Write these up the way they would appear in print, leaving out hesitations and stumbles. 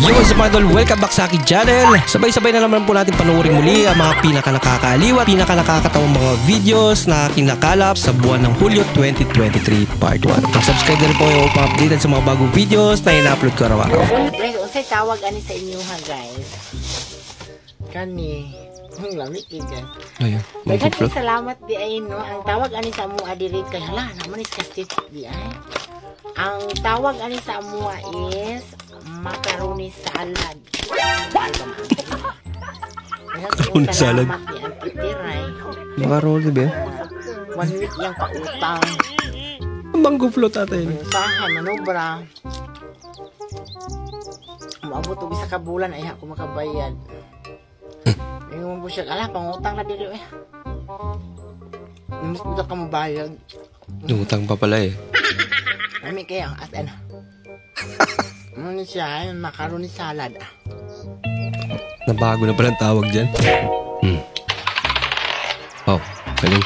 Yo, what's up mga idol? Welcome back sa aking channel. Sabay-sabay na naman po natin panuorin muli ang mga pinaka-nakakaaliw at pinaka-nakakatawang mga videos na kinakalap sa buwan ng Hulyo 2023 Part 1. Mag-subscribe na rin po kayo upang updated sa mga bagong videos na ina-upload ko araw-araw. Guys, unsay tawag ani sa inyo ha guys? Kani, ang lamig guys. Ayun, Daghang salamat di ay no. Ang tawag ani sa amua diri kay hala, naman is kastit di ay. Ang tawag ani sa amua is macaroni salad. Macaroni salad. Macaroni ba? 1 week yang pautang. Mango float ata yun. Sahan, manobra. Maabot og isa ka bulan ay ako makabayad. Ingon ko siya, ala, pangutang na dili eh. Mas buta ka mabayad. Utang pa pala eh. Ami kaya, as ano. Ano siya, yung macaroni salad. Nabago na palang tawag dyan. Oh, galing.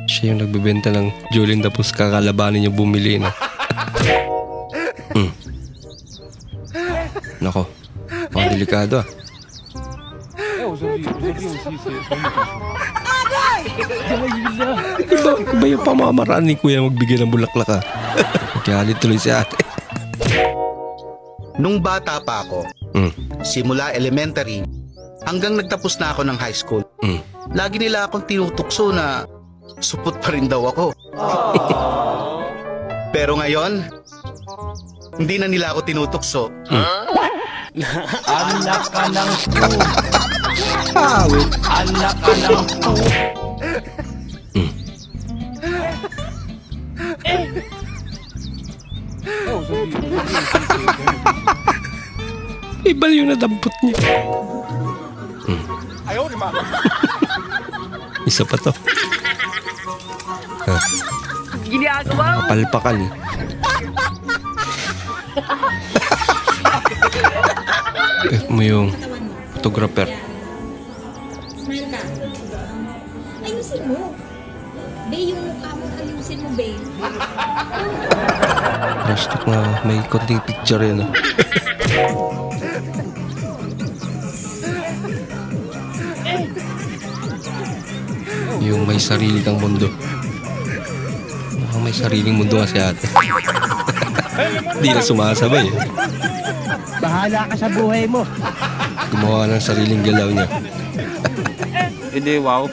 Siya yung nagbebenta ng Jolene tapos kakalabanin niya bumili na. Nako, mga delikado ah. Iba yung pamamaraan ni Kuya magbigay ng bulaklak ah. Galit tuloy si ate. Nung bata pa ako, simula elementary, hanggang nagtapos na ako ng high school, lagi nila akong tinutukso na supot pa rin daw ako. Pero ngayon, hindi na nila ako tinutukso. Anak ka ng anak ka ng Iba yung nadampot niya. Ayaw ni mama. Isa pa to. Ginagawa Palpakan eh. Mo yung photographer. Smile ka. Ayusin mo. Be, yung mukha mo, ayusin mo, be. Hashtag na may konting picture yun ah. Yung may sarili kang mundo. Mukhang may sariling mundo nga si ate. Di na sumasabay eh. Bahala ka sa buhay mo. Gumawa ng sariling galaw niya. Hindi, wow.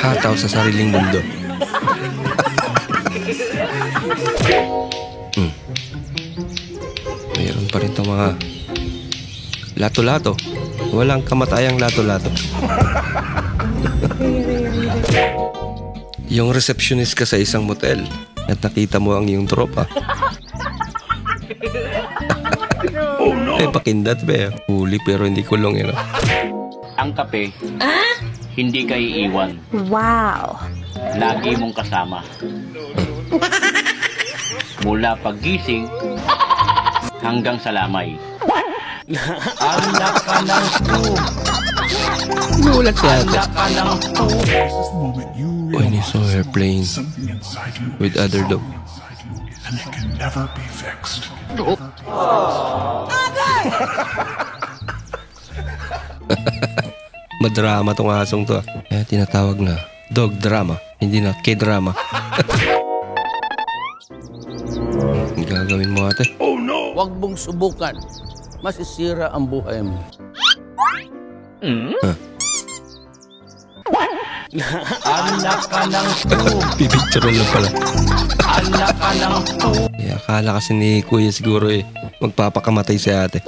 Hataw sa sariling mundo. Mayroon pa rin itong mga lato-lato. Walang kamatayang lato-lato. Yung receptionist ka sa isang motel at nakita mo ang iyong tropa. Oh no! Eh, pakindat ba? Huli pero hindi kulong yun. Ang kape, hindi ka iiwan. Wow. Lagi mong kasama. Mula paggising hanggang sa lamay. Anak ka ng Gulat si ate. anak ka ng When you saw her playing with other dog. And it can never be fixed. Madrama tong asong to ah. Kaya tinatawag na dog drama, hindi na K-drama. Ang gagawin mo ate? Huwag mong subukan. Masisira ang buhay mo. anak ka ng Pipicture lang pala. anak ka ng Kaya akala kasi ni Kuya siguro eh magpapakamatay si ate.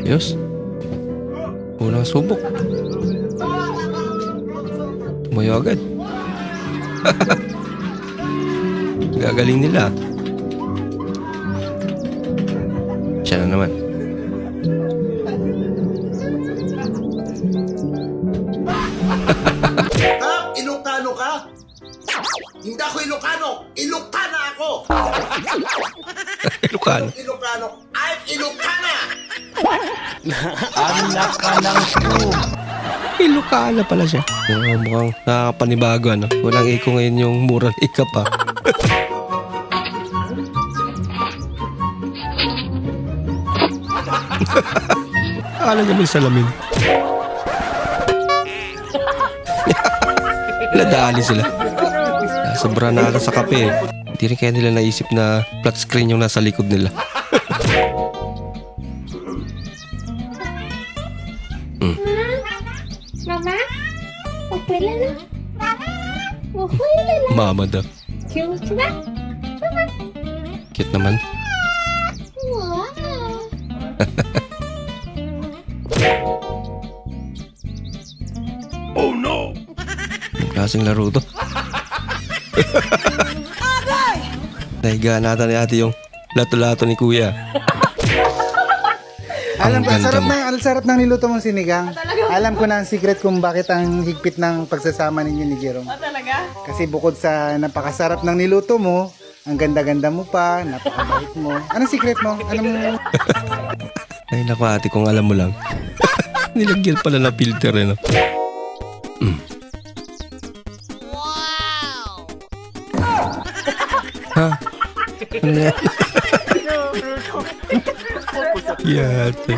Yes. Unang subok. Tumayo agad. Gagaling nila. Siya na naman. Ha? Ilocano ka? Hindi ako Ilocano! Ilocana ako! Ilocano. Ilocano! I'm Ilocana! anak ka ng Ilocana pala siya. Mukhang nakakapanibago, ano? Walang iko ngayon yung murang ika pa. Akala niya may salamin. Nadali sila. Sobra na ata sa kape. Hindi rin kaya nila naisip na flat screen yung nasa likod nila. Mama? Okay lang na? Okay lang na? Mama daw. Cute ba? Mama? Cute naman. Wow. Oh no! Yung klaseng laro to. Nahiga nata ni ate yung lato-lato ni kuya. Alam ko, Ang ganda ang mo. sarap ng niluto mong sinigang. Alam ko na ang secret kung bakit ang higpit ng pagsasama ninyo ni Jerome. Talaga? Kasi bukod sa napakasarap ng niluto mo, ang ganda-ganda mo pa, napakabait mo. Anong secret mo? Anong... Ay naku ate, kung alam mo lang. Nilagyan pala na filter eh, no? Ha? Ano yan? Yate.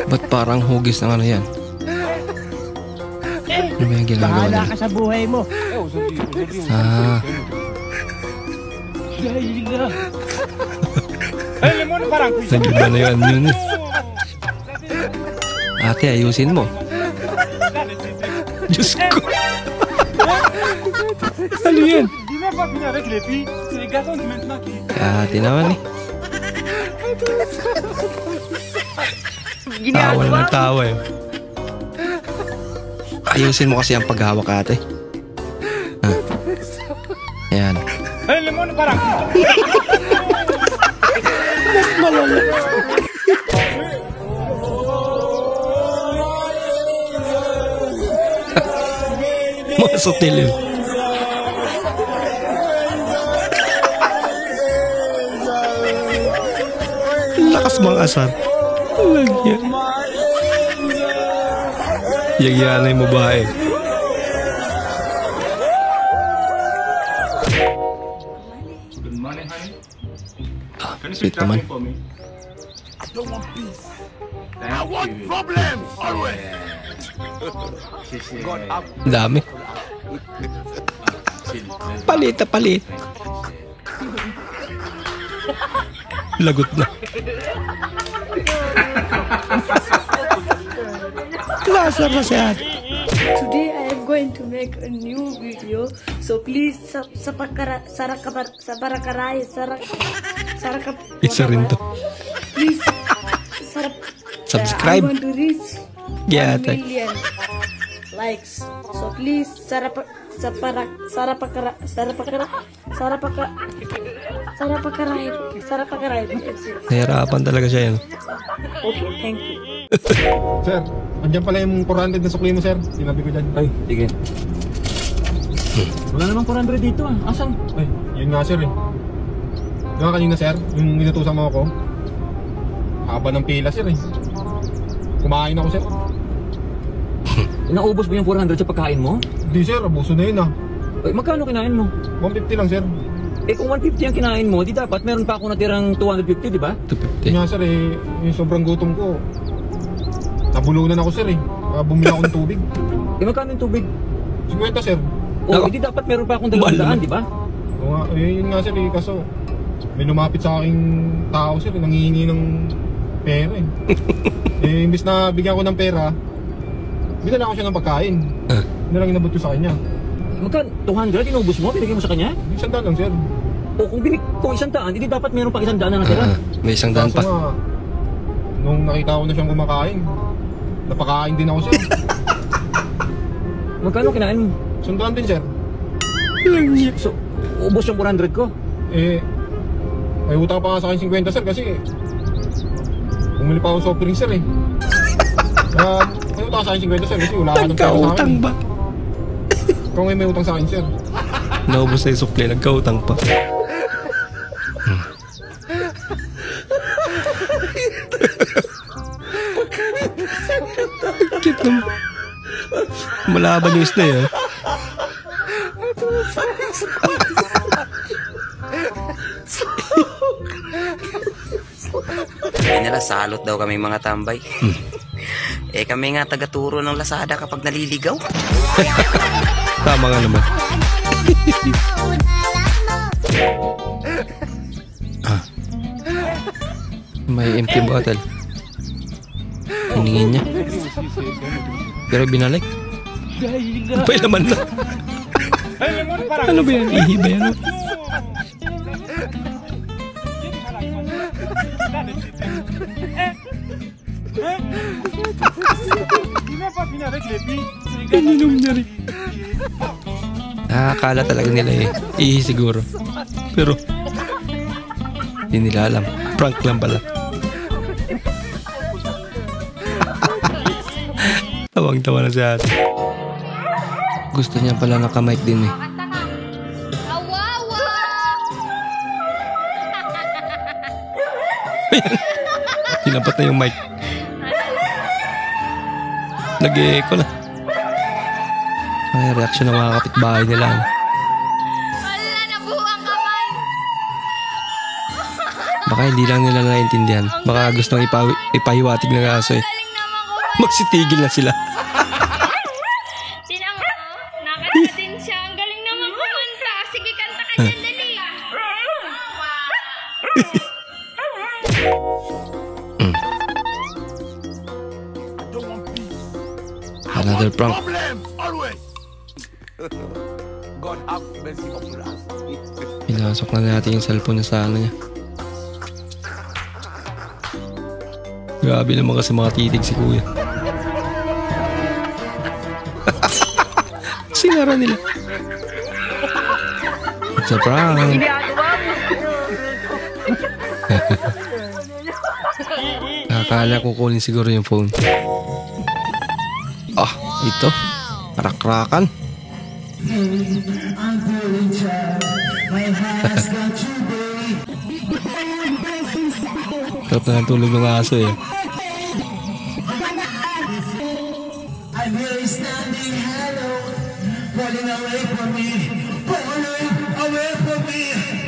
Ba't parang hugis ng ano yan? Ano ba yung ginagawa nila? Bahala ka sa buhay mo. Ah, nag-iba na yun yun eh. Ate, ayusin mo. Diyos ko. Ano yan? Ate naman eh. Tawa na ng tawa eh. Ayusin mo kasi ang paghawak ate. Ah. Ayan. Mas malala. Mga sotil yun. Lakas mga asar. Lagyan. Yagyanay mo ba eh? Ah, sweet naman. I want problems always. Dami. Palit. Lagot na. Lasar na siya. Today I am going to make a new video, so please Isa rin to. Please Subscribe. I want to reach 1 Gyatay. million likes. So please sarapakaray. Nahirapan talaga siya yan. Okay, thank you. Sir, andyan pala yung 400 na sukli mo, sir. Sinabi ko dyan. Ay, sige. Wala namang 400 dito ah. Asan? Ay, yun nga, sir eh. Yung nga kanina, sir, yung inutusan mo ako. Haba ng pila, sir eh. Kumain ako, sir. Naubos ba yung 400 sa pagkain mo? Hindi, sir. Abuso na yun ah. Ay, magkano kinain mo? 150 lang, sir. Eh kung 150 ang kinain mo, di dapat meron pa ako natirang 250, di ba? 250. Yun nga, sir eh. Yung sobrang gutom ko. Nabulunan ako, sir eh. Bumili ako ng tubig. Eh magkano yung tubig? 50, sir. Oh, hindi dapat meron pa akong 200, di ba? Oo nga, yun nga, sir eh. Kaso, may lumapit sa aking tao, sir. Nangihingi ng pera eh. Imbis na bigyan ko ng pera, binala ko siya ng pagkain. Yun na lang inabot ko sa kanya. Magkano? 200? Inubos mo? Binigyan mo sa kanya? 100 lang, sir. O kung 100, hindi dapat meron pa 100 na natira. May 100 Kaso pa. nga, nung nakita ko na siyang kumakain, napakain din ako, sir. Magkano kinain mo? 100 din, sir. So, ubos yung 400 ko. Eh, may utang pa nga sa akin 50, sir, kasi bumili pa ako soft drink, sir eh. May utang sa akin 50, sir, kasi wala ka ng pera sa akin. Nagkautang ba? Ikaw ngayon may utang sa akin, sir. Naubos na yung sukli, nagkautang pa. Cute naman. Malaban yung isda eh. Sabi nila, salot daw kami mga tambay. Eh kami nga taga-turo ng Lazada kapag naliligaw. Tama nga naman. May empty bottle. Hiningin niya. Pero binalik. Pay naman na. Ano ba yan? Ihi ba yan? Ininom na rin. Nakakala talaga nila eh. Ihi siguro. Pero hindi nila alam. Prank lang pala. Tawang-tawa na si ate. Gusto niya pala nakamike din eh. Tinapat na yung mic. Nag-e-echo na. May reaction ng mga kapitbahay nila. Wala na po ang kamay. Baka hindi lang nila naiintindihan. Baka gustong ipahiwatig ng aso eh. Magsitigil na sila. Tinang mo, nakita din siya. Ang galing naman kumanta. Sige, kanta ka dyan, dali. Another prank. God have mercy upon us. Pinasok na natin yung cellphone niya sa ano niya. Grabe naman kasi mga titig si kuya. Sinara nila. It's a prank. Akala ko kunin siguro yung phone. Ah, ito. Rakrakan. Sarap na ng tulog ng aso eh.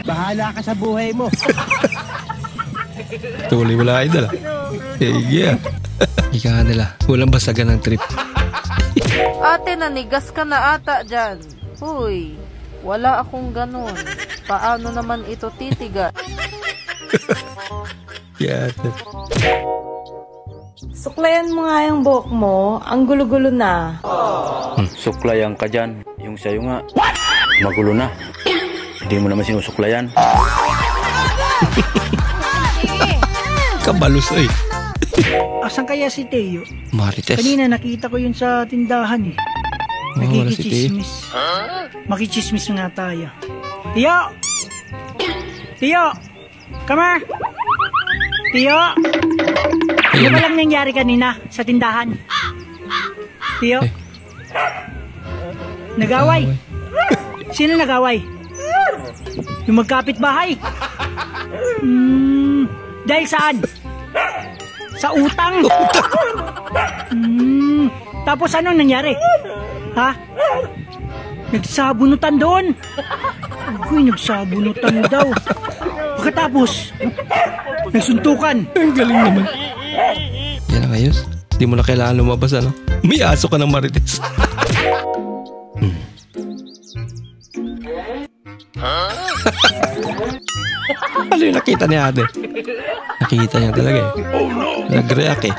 Bahala ka sa buhay mo. Tuloy wala idol ah. Yeah. Ika nila. Walang basagan ng trip. Ate, nanigas ka na ata dyan. Huy, wala akong ganun. Paano naman ito titiga? Yeah. Suklayan mo nga yung buhok mo. Ang gulo-gulo na. Suklayan ka dyan. Yung sa'yo nga, magulo na. Hindi mo naman sinusuklayan. Kabalos eh. Asan kaya si Teo? Marites. Kanina nakita ko yun sa tindahan eh. Nakikichismis. Makichismis nga tayo. Teo! Teo! Come here! Teo! Ano ba lang nangyari kanina sa tindahan? Teo? Nagaway? Sino nagaway? Yung magkapit-bahay? Dahil saan? Sa utang? Tapos anong nangyari? Ha? Nagsabunutan doon? Uy, nagsabunutan daw. Pagkatapos, nagsuntukan. Ang galing naman. Yan ang ayos. Di mo na kailangan lumabas ano. May aso ka ng Marites. Ano yung nakita ni ate? Nakita niya talaga eh. Nag-react eh.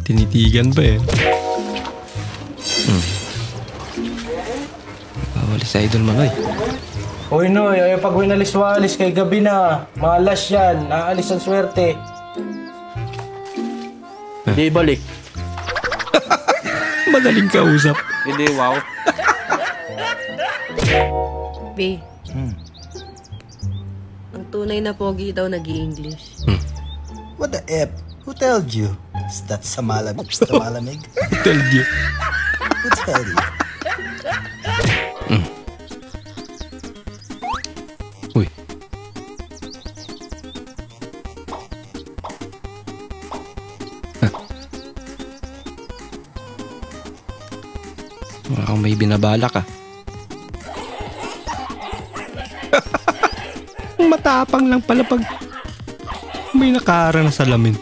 Tinitigan pa eh. Bawal sa idol Manoy. Uy Noy, ayaw pag winalis-walis kay gabi na. Malas yan, naalis ang swerte. Di balik. Madaling kausap. Hindi, wow. B. Ang tunay na pogi daw nag-i-English. What the F? Who told you? Is that Samalamig? Samalamig? Who told you? Who told you? Uy, Mukhang may binabala ka. Matapang lang pala pag may nakaharang na salamin.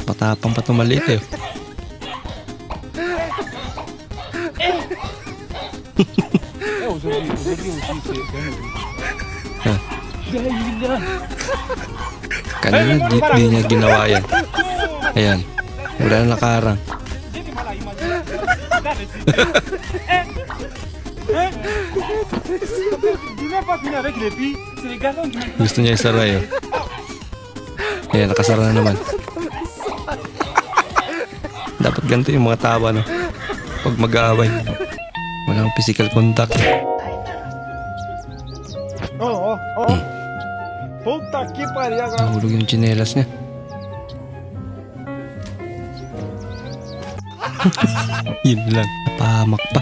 Patapang pa tumaliit eh. Kanina di niya ginawa yan. Ayan. Wala na nakaharang. Gusto niya isara yun. Ayan, nakasara na naman. Dapat ganito yung mga tawa, no? Pag mag-aaway. Walang physical contact. Nahulog yung tsinelas niya. Yun lang, napahamak pa.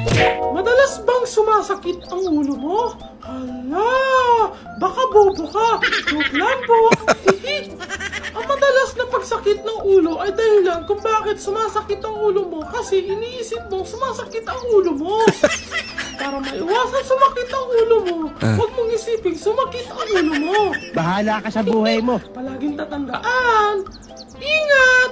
Madalas bang sumasakit ang ulo mo? Hala, baka bobo ka. Joke lang po. Ang madalas na pagsakit ng ulo ay dahilan kung bakit sumasakit ang ulo mo kasi iniisip mo sumasakit ang ulo mo. Para maiwasan sumakit ang ulo mo, huwag mong isipin sumakit ang ulo mo. Bahala ka sa buhay mo. Palaging tatandaan, ingat!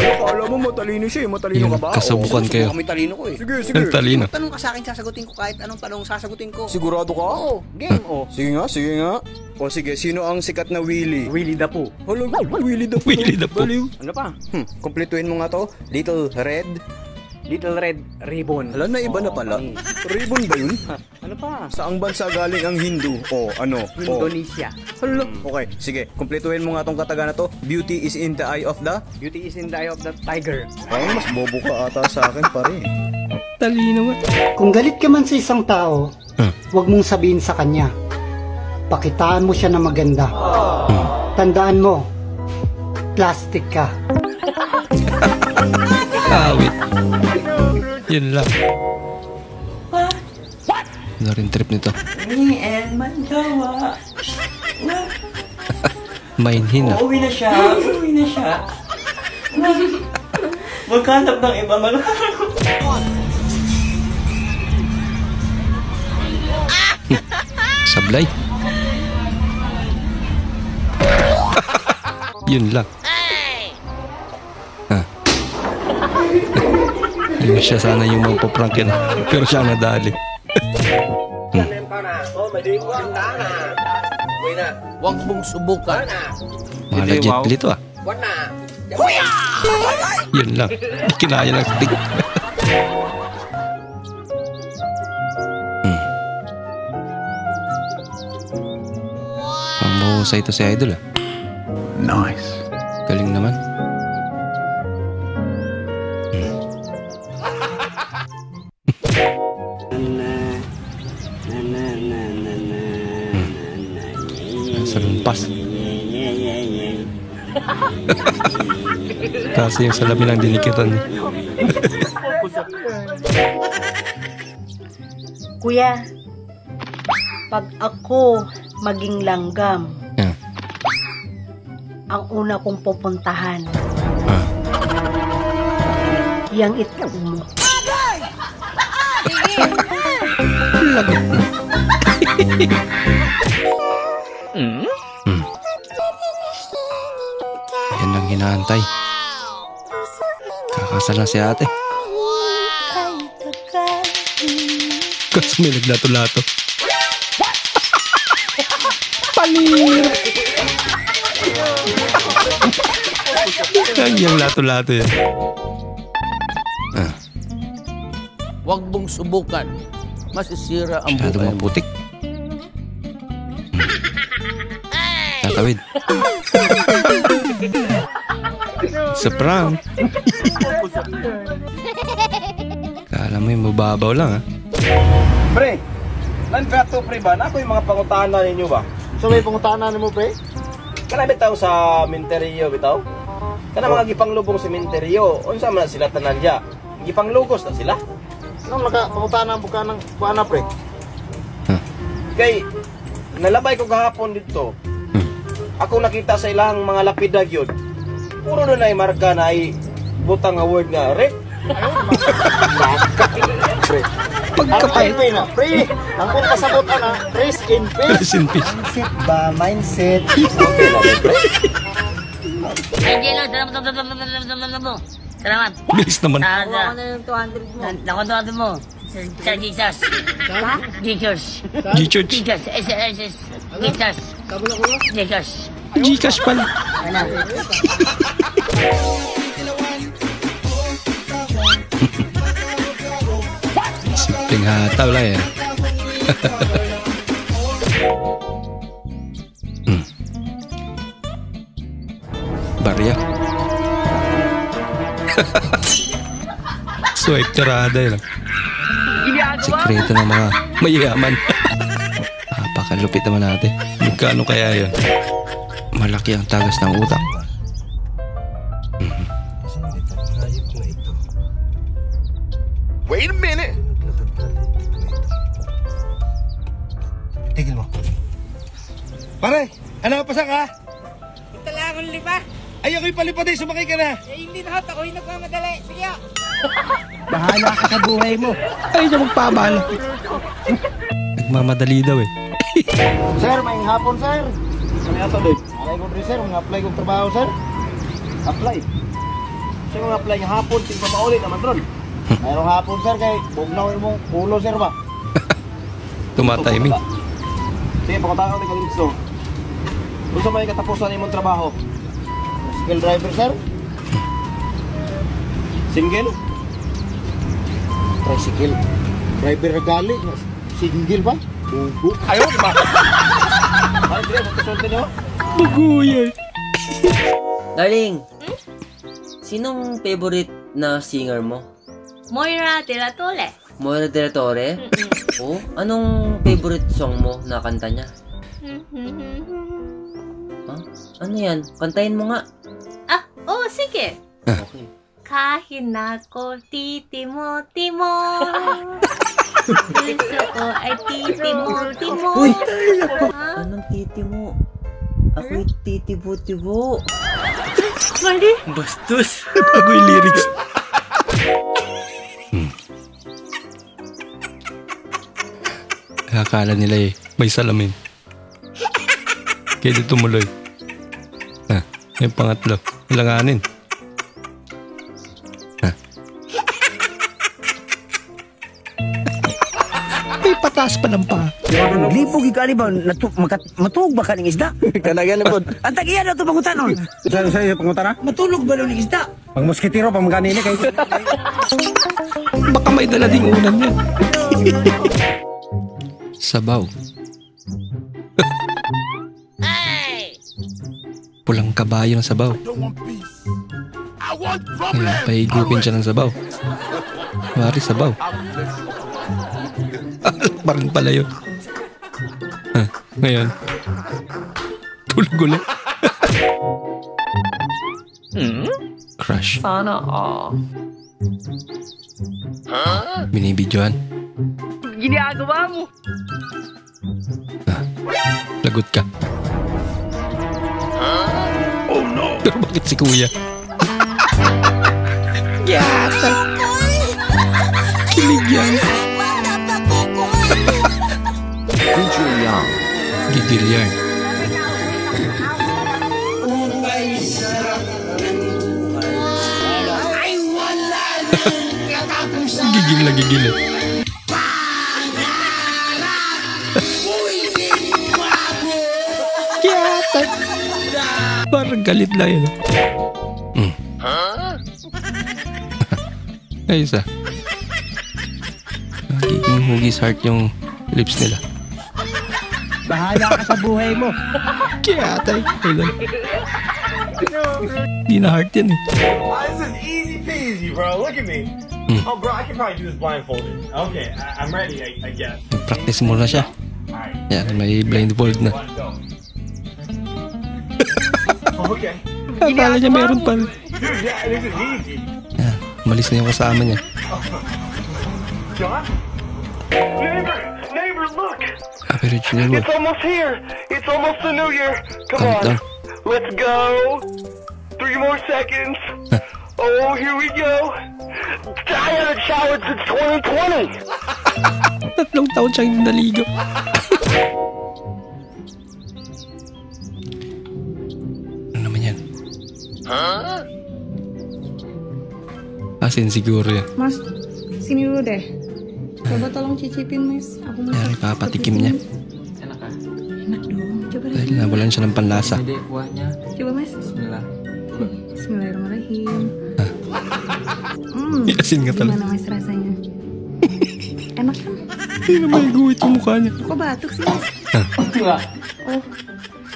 Akala mo matalino siya, matalino ka ba? Kasabukan kayo. Kami talino ko eh. Sige, sige. Talino. Tanong ka sa akin, sasagutin ko kahit anong tanong sasagutin ko. Sigurado ka? Oo, game. Sige nga, sige nga. O sige, sino ang sikat na Willy? Willy Dapo. Hello, Willy Dapo. Willy Dapo. Ano pa? Kumpletuhin mo nga to. Little Red. Little Red Ribbon. Hala, na iba na pala. Ribbon ba yun? Ano pa? Saang bansa galing ang Hindu? O ano? Indonesia. Hala. Okay, sige. Kumpletuhin mo nga tong kataga na to. Beauty is in the eye of the... Beauty is in the eye of the tiger. Parang mas bobo ka ata sa akin, pare. Talino nga. Kung galit ka man sa isang tao, huwag mong sabihin sa kanya. Pakitaan mo siya na maganda. Tandaan mo, plastic ka. Awit. Yun lang. Ano rin trip nito? Me and Mandawa. Mainhin na. Uuwi na siya. Uuwi na siya. Maghanap ng iba Sablay. Yun lang. Yun siya sana yung magpaprank yan. Pero siya nadali. Huwag mong subukan. Mga legit plito ah. Yun lang. Kinaya ng stick. Ang mahusay ito si Idol ah. Nice. Galing naman. Salumpas. Kasi yung salamin ang dinikitan niya. Kuya, pag ako maging langgam, ang una kong pupuntahan, yang itlog mo. Lagot na. Yan ang hinahantay. Kakasal na si ate. Kasi may naglato-lato. Palir! Yung lato-lato yan. Huwag mong subukan. Masisira ang buhay mo. Masyado maputik. Tatawid. Sa prank. Kala mo yung mababaw lang ha. Pre, nandiyan to pre ba? Ako yung mga pangutanan ninyo ba? So may pangutanan mo pre? Kana bitaw sa minteriyo bitaw? Kana mga gipanglubong sa minteriyo. Unsa man sila tanan diya? Gipanglugos na sila. Nang pangutanan buka ng kuana pre? Kay nalabay ko gahapon dito. Ako nakita sa ilang mga lapida gyud. Puro na na marka na ay butang nga word nga rep. Pagkapait. Pre, ang kung pasabot na, rest in peace. Rest in peace. Mindset ba? Mindset. Okay lang, pre. Ay, Jello, salamat. Salamat. Bilis naman. Nakuha ko na yung 200 mo. Nakuha 200 mo. Sa Jesus. Jesus. G-Church. Jesus. Jesus. Jesus. Jesus. Gcash pala. Ano? Simpleng hataw lang yan. Barya. Swipe tirada yun. Sekreto ng mga mayayaman. Napakalupit naman natin. Magkano kaya yun? Malaki ang tagas ng utak. Wait a minute. Tigil mo. Pare, ano pasak ha? Ito lang akong lipa. Ay, ako'y palipad eh, sumakay ka na. Eh, hindi na ako yung nagmamadali. Sige. Bahala ka sa buhay mo. Ay, siya magpabala. Nagmamadali daw eh. Sir, may hapon, sir. Ano yato, Dave? Alay ko rin, sir. Mag-apply kong trabaho, sir. Apply. Sir, mag-apply yung hapon. Tingpa paulit naman, Tron. Mayroong hapon, sir, kay bugnaw mong ulo, sir, ba? Tumatiming. Sige, pakutaka ko dito, so. Kung sa may katapusan imong trabaho? Single driver, sir? Single? Tricycle. Driver regali. Single ba? Bugo. Ayaw, di ba? Ay, dire, matusunod nyo? Baguyan. Darling, sinong favorite na singer mo? Moira de la Torre. Moira de la Torre? Oh, anong favorite song mo na kanta niya? Huh? Ano yan? Kantahin mo nga. Ah, oh, sige. Okay. Kahit na ko titimo-timo. Gusto ko ay titimo-timo. Uy! Anong titi mo? Ako'y titibo-tibo. Mali. Bastos. Bago yung lyrics. Akala nila eh, may salamin. Kaya di tumuloy. Yung pangatlo, ilanganin. May patas pa ng pa. Lipog ikali ba? Matulog ba ka ng isda? Kanagan po. Ang tagiyan na ito pangutanon. Sa'yo pangutana? Matulog ba ng isda? Pang moskitiro, pang ganini kayo. Baka may dala ding unan yan. Sabaw. Pulang kabayo ng sabaw. Ngayon, paigupin siya ng sabaw. Mari sabaw. Parang pala yun. Ngayon, tulog ulit. Crush. Sana all. Binibidyohan. Ginagawa mo. Lagot ka. Oh no! Pero bakit si kuya? Yata! Kilig yan. Gigil yan. Gigil na gigil eh. Yata! Parang galit lang yun. Ayos ah. Nagiging hugis heart yung lips nila. Bahala ka sa buhay mo. Kaya tay. Di na heart yan eh. This is easy peasy, bro. Look at me. Oh, bro, I can probably do this blindfolded. Okay, I'm ready, I guess. Practice muna siya. Yan, may blindfold na. Okay. Akala niya meron pa. Dude, yeah, this is easy. Yan, malis na yung kasama niya. John? Neighbor, look! Average level. It's almost here. It's almost the new year. Come on. Countdown. Let's go. 3 more seconds. Oh, here we go. I haven't showered since 2020. 3 taon siyang naligo. Ano naman yan? Huh? Asin siguro yan. Mas, sini dulu deh. Coba tolong cicipin, Mas. Aku mau Yan, ipapatikim niya. Enak kan? Enak dong. Coba deh. Dahil nawalan siya ng panlasa. Ini deh kuahnya. Coba, Mas. Bismillah. Bismillahirrahmanirrahim. Asin ka talaga. Gimana, Mas, rasanya? Enak kan? Hindi na may guhit yung mukha niya. Kok batuk sih, Mas? Oh.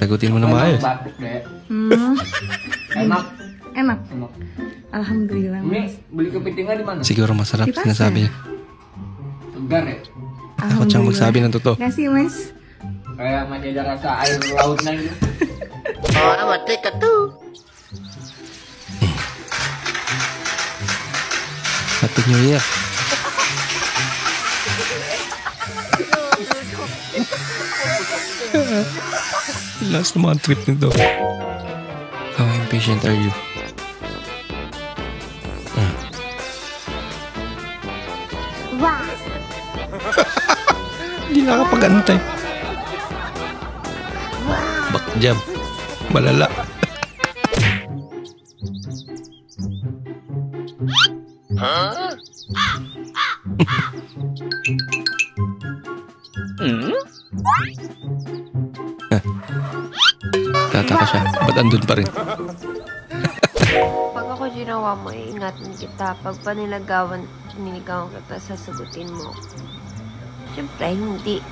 Sagutin mo na maayos. Enak. Enak. Alhamdulillah, Mas. Beli kepitingnya di mana? Siguro masarap Di pasar. sinasabi niya. Segar ya? Takot siyang magsabi ng totoo. Kasih, Mas. Kayak masih ada rasa air lautnya gitu. Oh, amat teka tuh. Happy New Year. Last naman trip nito. How impatient are you? Hindi nakapag-antay. Bakjam. Malala. Huh? Tataka siya. Ba't andun pa rin? Pag ako ginawa mo, ingatan kita. Pag niligawan kita, sasagutin mo. Siyempre, hindi.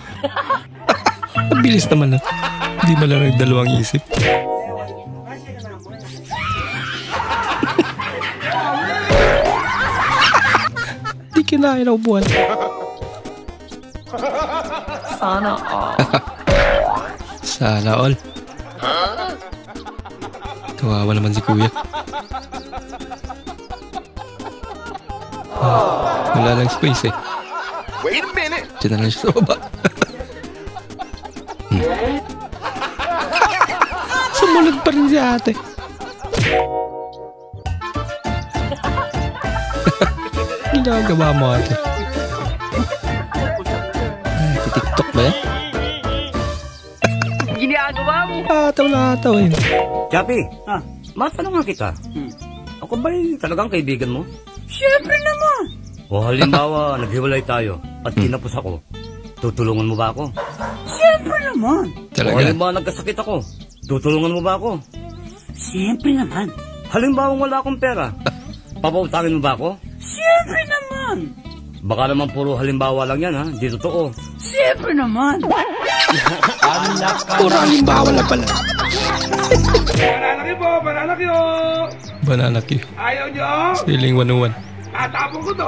Mabilis naman na. Hindi ba lang nagdalawang isip? Di kinain ang buwan. Sana all. Sana all. Kawawa naman si kuya. Wala lang space eh. Wait a minute. Diyan na lang siya sa baba. Sumunod pa rin si ate. Ginagawa mo ate. Ay, TikTok ba yan? Ginagawa mo. Ataw na ataw eh. Chappy, matanong nga kita. Ako ba'y talagang kaibigan mo? Siyempre naman. O halimbawa, naghiwalay tayo at kinapos ako. Tutulungan mo ba ako? Siyempre naman. O halimbawa, nagkasakit ako. Tutulungan mo ba ako? Siyempre naman. Halimbawa, wala akong pera. Papautangin mo ba ako? Siyempre naman. Baka naman puro halimbawa lang yan ha, hindi totoo. Siyempre naman. Puro halimbawa na pala. Banana Q po, Banana Q. Banana Q. Ayaw nyo? Ceiling 101. Tatapon ko to.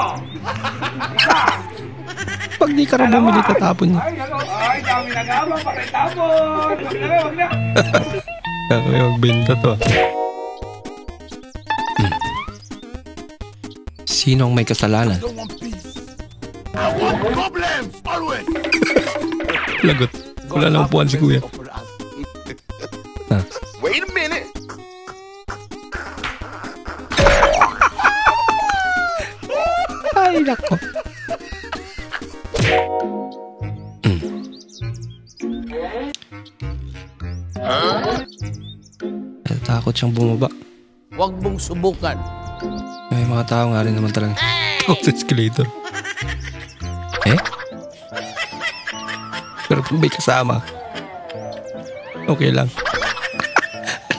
Pag di ka rin bumili, tatapon niya. Ay, dami na gabang, pakitapon. Wag na, wag na. Kaya magbenta to. Sino ang may kasalanan? Lagot. Wala lang upuan si kuya. Wait a minute. Ay, nako. Takot siyang bumaba. Huwag mong subukan. May mga tao nga rin naman talaga. Takot sa escalator. Eh? Pero kung may kasama, okay lang.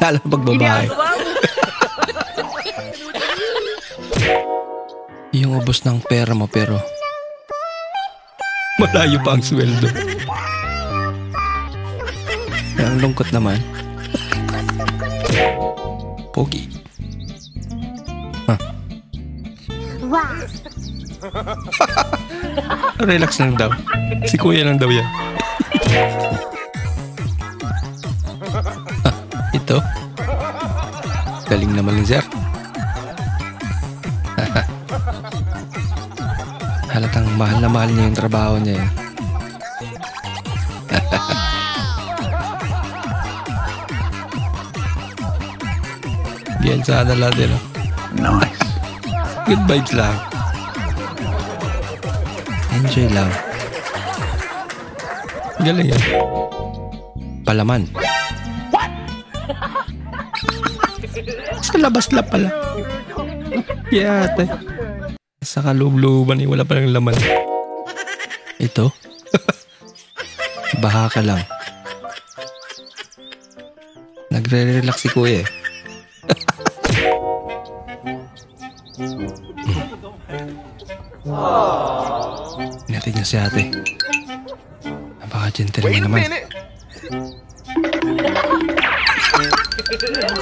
Lalo pag babae. Yung ubos ng pera mo pero malayo pa ang sweldo. Ang lungkot naman. Pogi. Relax lang daw. Si kuya lang daw yan. Ito. Galing naman ng sir. Halatang mahal na mahal niya yung trabaho niya. Yan sana natin. Nice. Good vibes lang. Enjoy lang. Galing yan. Palaman. Sa labas lang pala. Yate. Sa kaloob-looban wala pa ng laman. Ito? Baha ka lang. Nagre-relax si kuya eh. Natin niya si ate. Napaka-gentleman naman.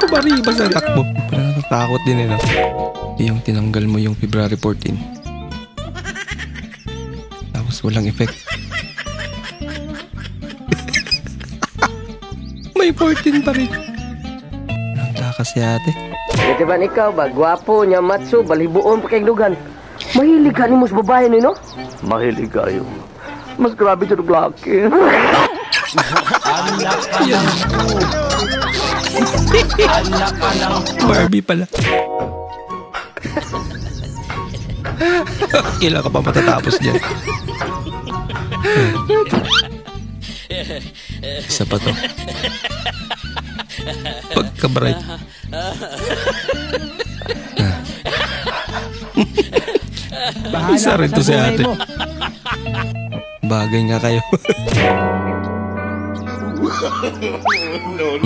Kumariba sa takbo. Parang natatakot din eh. Yung tinanggal mo yung February 14. Tapos walang effect. May 14 pa rin. Nagtakas si ate. Ito ba ikaw ba? Gwapo niya, matso, balibuon pa kayong lugan. Mahilig ka ni mo sa babae ni, no? Mahilig kayo. Mas grabe sa lalaki. Anak ka lang po. Anak ka lang po. Barbie pala. Kailan ka pa matatapos dyan? Isa pa to. Pagka-bright. Isa rin to si ate. Bagay nga kayo. No.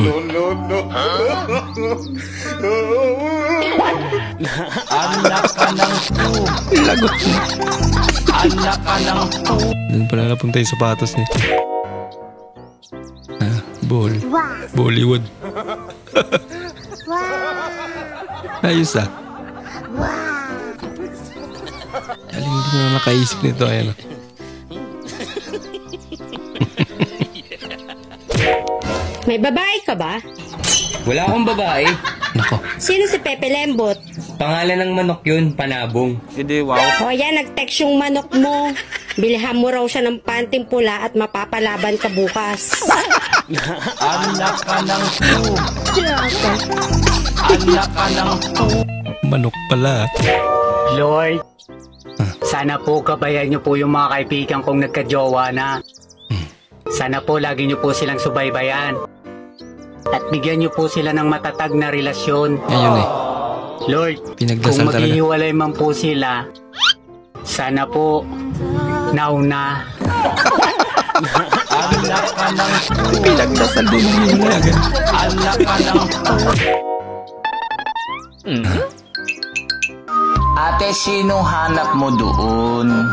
Anak ka lang po. Lagot mo. Anak ka lang po. Doon pala napunta yung sapatos niya. Bollywood. Ayos ah. Galing din na nakaisip nito. Ayan. May babae ka ba? Wala akong babae. Nako. Sino si Pepe Lembot? Pangalan ng manok yun, Panabong. Hindi, wow. O yan, nag-text yung manok mo. Bilhan mo raw siya ng panting pula at mapapalaban ka bukas. Anak ka lang po. Anak ka lang po. Manok pala. Lord, sana po gabayan niyo po yung mga kaibigan kong nagka-jowa na. Sana po lagi niyo po silang subaybayan. At bigyan niyo po sila ng matatag na relasyon. Ayun eh. Lord, pinagdasal kung maghihiwalay man po sila, sana po nauna. Anak ka lang po. Pinagdasal din mo yun agad. Anak ka lang po. Ate, sino hanap mo doon?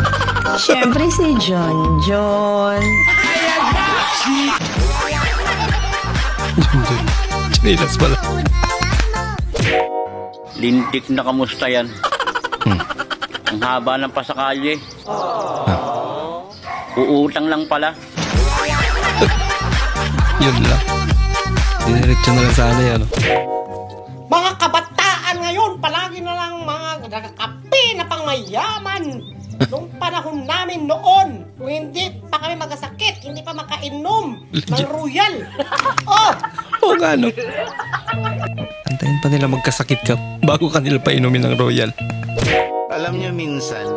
Siyempre si John. Chinilas pala. Lintik na kamusta yan? Ang haba ng pasakalye. Uutang lang pala. Yun lang. Diniretso na lang sana yan. Mga kabataan ngayon, palagi na lang mga nagkakape na pangmayaman. Nung panahon namin noon, kung hindi pa kami magkasakit, hindi pa makainom ng Royal. Oo nga no. Antayin pa nila magkasakit ka bago kanila pa inumin ng Royal. Alam niyo minsan,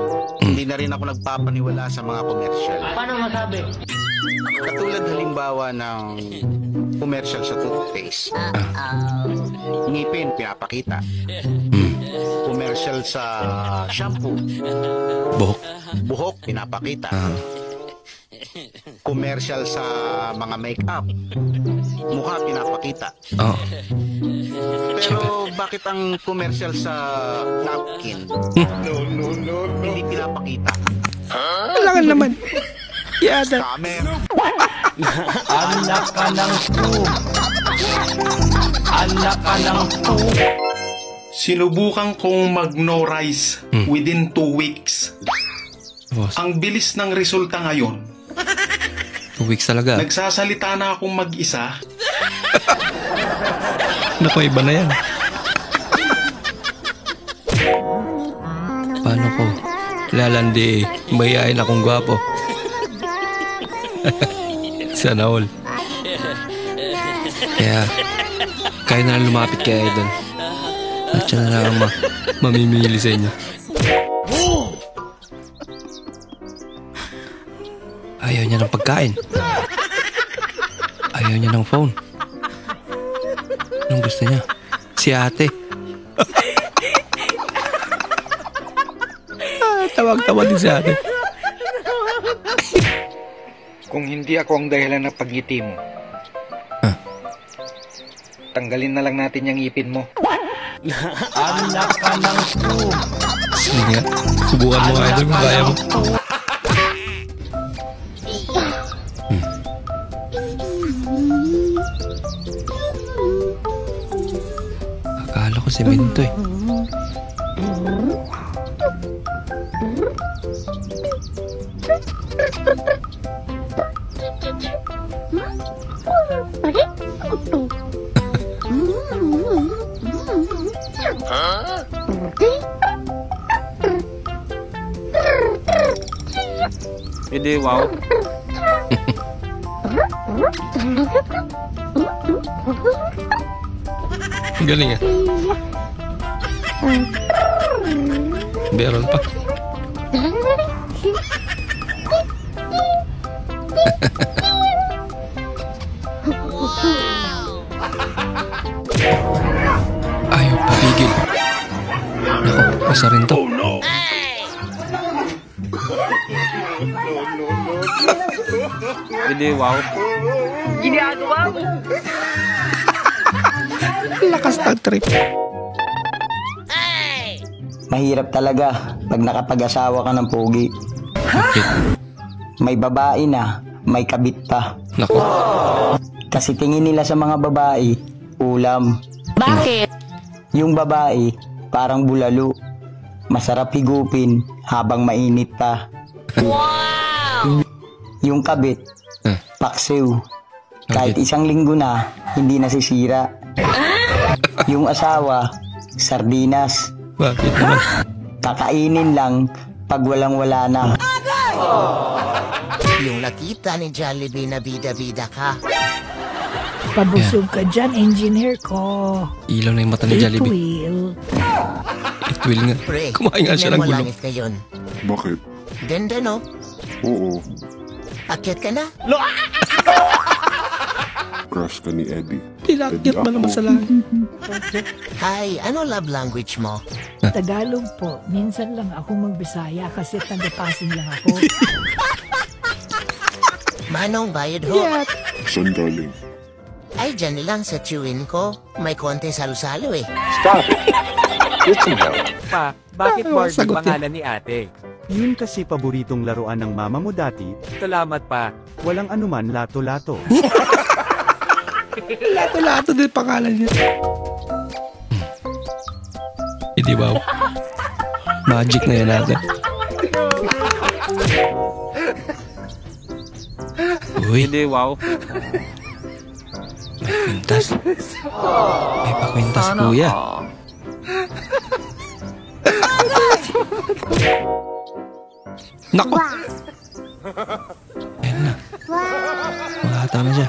hindi na rin ako nagpapaniwala sa mga commercial. Paano masabi? Katulad halimbawa ng commercial sa toothpaste. Ngipin, pinapakita. Commercial sa shampoo. Buhok, pinapakita. Commercial sa mga make-up. Mukha, pinapakita. Pero bakit ang commercial sa napkin hindi pinapakita? Kailangan naman. Yada. Anak ka lang po. Anak ka lang po. Sinubukan kong mag-no rice within 2 weeks. Ang bilis ng resulta ngayon. 2 weeks talaga. Nagsasalita na akong mag-isa. Naku, iba na yan. Paano ko lalandi mayayain akong gwapo? Sana all. Kaya na lumapit kay Idol. Siya na lang ang mamimili sa inyo. Ayaw niya ng pagkain. Ayaw niya ng phone. Anong gusto niya? Si ate. Tawag-tawag din si ate. Kung hindi ako ang dahilan ng pagngiti mo, tanggalin na lang natin yung ipin mo. Anak ka ng school. Sige nga. Subukan mo, idol, kung kaya mo. Akala ko semento eh. Hindi, wow. Galing ah. Meron pa. Ayaw papigil. Naku, isa rin to. Oh no! Hindi, wow. Ginagawa mo. Lakas ng trip. Mahirap talaga pag nakapag-asawa ka ng pogi. May babae na, may kabit pa. Nako. Kasi tingin nila sa mga babae, ulam. Bakit? Yung babae, parang bulalo. Masarap higupin habang mainit pa. Wow! Yung kabit, paksiw. Kahit isang linggo na, hindi nasisira. Yung asawa, sardinas. Bakit naman? Kakainin lang pag walang-wala na. Yung nakita ni Jollibee na bida-bida ka. Pabusog ka dyan, engineer ko. Ilaw na yung mata ni Jollibee. Itwil nga. Pre, Kumain nga siya ng tingnan mo gulong. langit ngayon. Bakit? Ganda, no? Oo. Akyat ka na? Crush ka ni Eddie. Pinakyat ba naman sa langit? Hi, ano love language mo? Tagalog po. Minsan lang ako magbisaya kasi tagapasin lang ako. Manong bayad ho? Saan galing? Ay, dyan lang sa chewin ko. May konti salo-salo eh. Stop it. Get some help. Pa, bakit Barbie sagot pangalan ni ate? Yun kasi paboritong laruan ng mama mo dati. Salamat pa. Walang anuman lato-lato. Lato-lato din pangalan niya. Hindi ba? Magic na yan natin. Uy. Hindi, wow. May kwintas. May pakwintas, kuya. Nako! Ayan na. Makata na siya.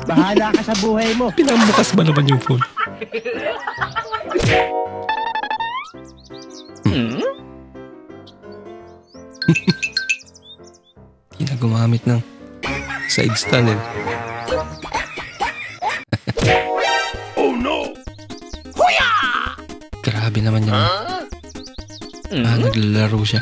Bahala ka sa buhay mo. Pinambukas ba naman yung phone? Hindi na gumamit ng side stand eh. Oh no! Huya! Grabe naman yan. Naglalaro siya.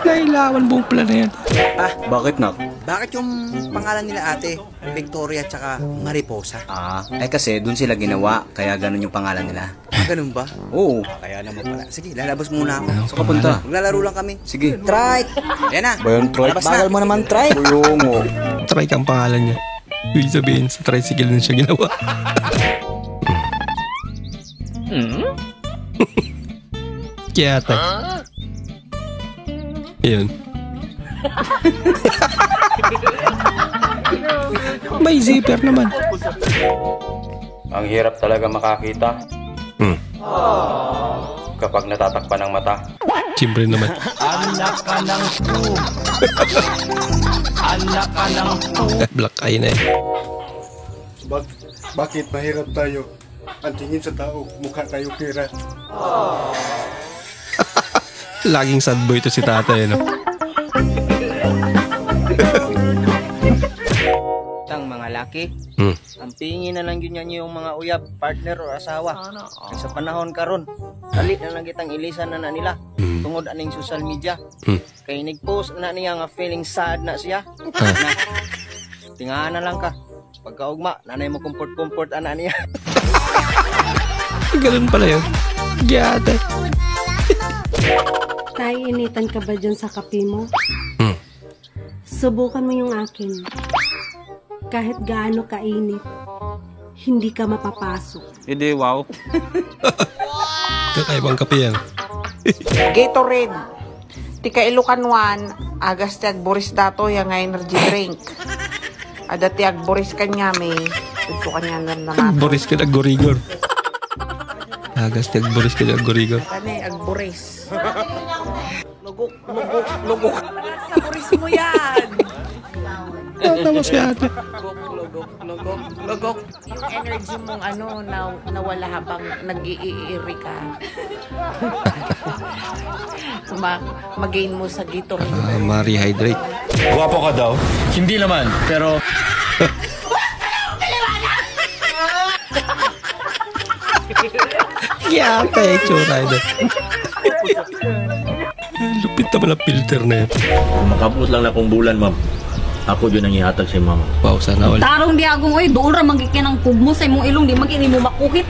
Nailawan buong plan na yan. Ah, bakit na? Bakit yung pangalan nila ate, Victoria tsaka Mariposa? Ah, kasi dun sila ginawa, kaya ganun yung pangalan nila. Ganun ba? Oo. Kaya naman pala. Sige, lalabas muna ako. Saan ka punta? Maglalaro lang kami. Sige. Trike! Yan na. Bayan, Trike. Bagal mo naman, Trike. Bulungo. Trike ang pangalan niya. Ibig sabihin, sa tricycle na siya ginawa. Kiyata. Yun. May zipper naman. Ang hirap talaga makakita. Kapag natatakpan ng mata. Siyempre naman. Anak ka ng po. Anak ka ng po. Black eye na eh. Bakit mahirap tayo? Ang tingin sa tao, mukha tayo pera. Laging sad boy to si tatay, no? Tang mga laki, ang pingin na lang yun yung mga uyab, partner o asawa. Sa panahon karon, dali na lang kitang ilisan na nila tungod aning social media. Kay nag-post na niya nga feeling sad na siya. Na, tingahan na lang ka. Pagkaugma, nanay mo comfort ana niya. Ganun pala yun. Giyate. Naiinitan ka ba dyan sa kape mo? Subukan mo yung akin. Kahit gaano kainit, hindi ka mapapasok. Hindi, wow. Kakaibang kape yan. Gatorade. Tika Ilocanwan, agas tiag Boris dato yung energy drink. Ada tiag Boris kanya may ito kanya naman. Boris ka nag-gorigor. Agas tiag Boris ka nag-gorigor. Kani ag Boris. Lugok. Sa Boris mo yan. Tama si ate. Lugok. Yung energy mong nawala habang nag-iiri ka. Mag-gain mo sa Gatorade. Ma-rehydrate. Guwapo ka daw? Hindi naman, pero... Yata eh, tsura ito. Lupit naman ang filter na yun. Makapos lang na kong bulan, ma'am. Ako yun ang ihatag sa mama. Wow, sana all. Tarong di agong, oy, doon ra magikin ang pugmo sa imong ilong, di magkini mo makukit.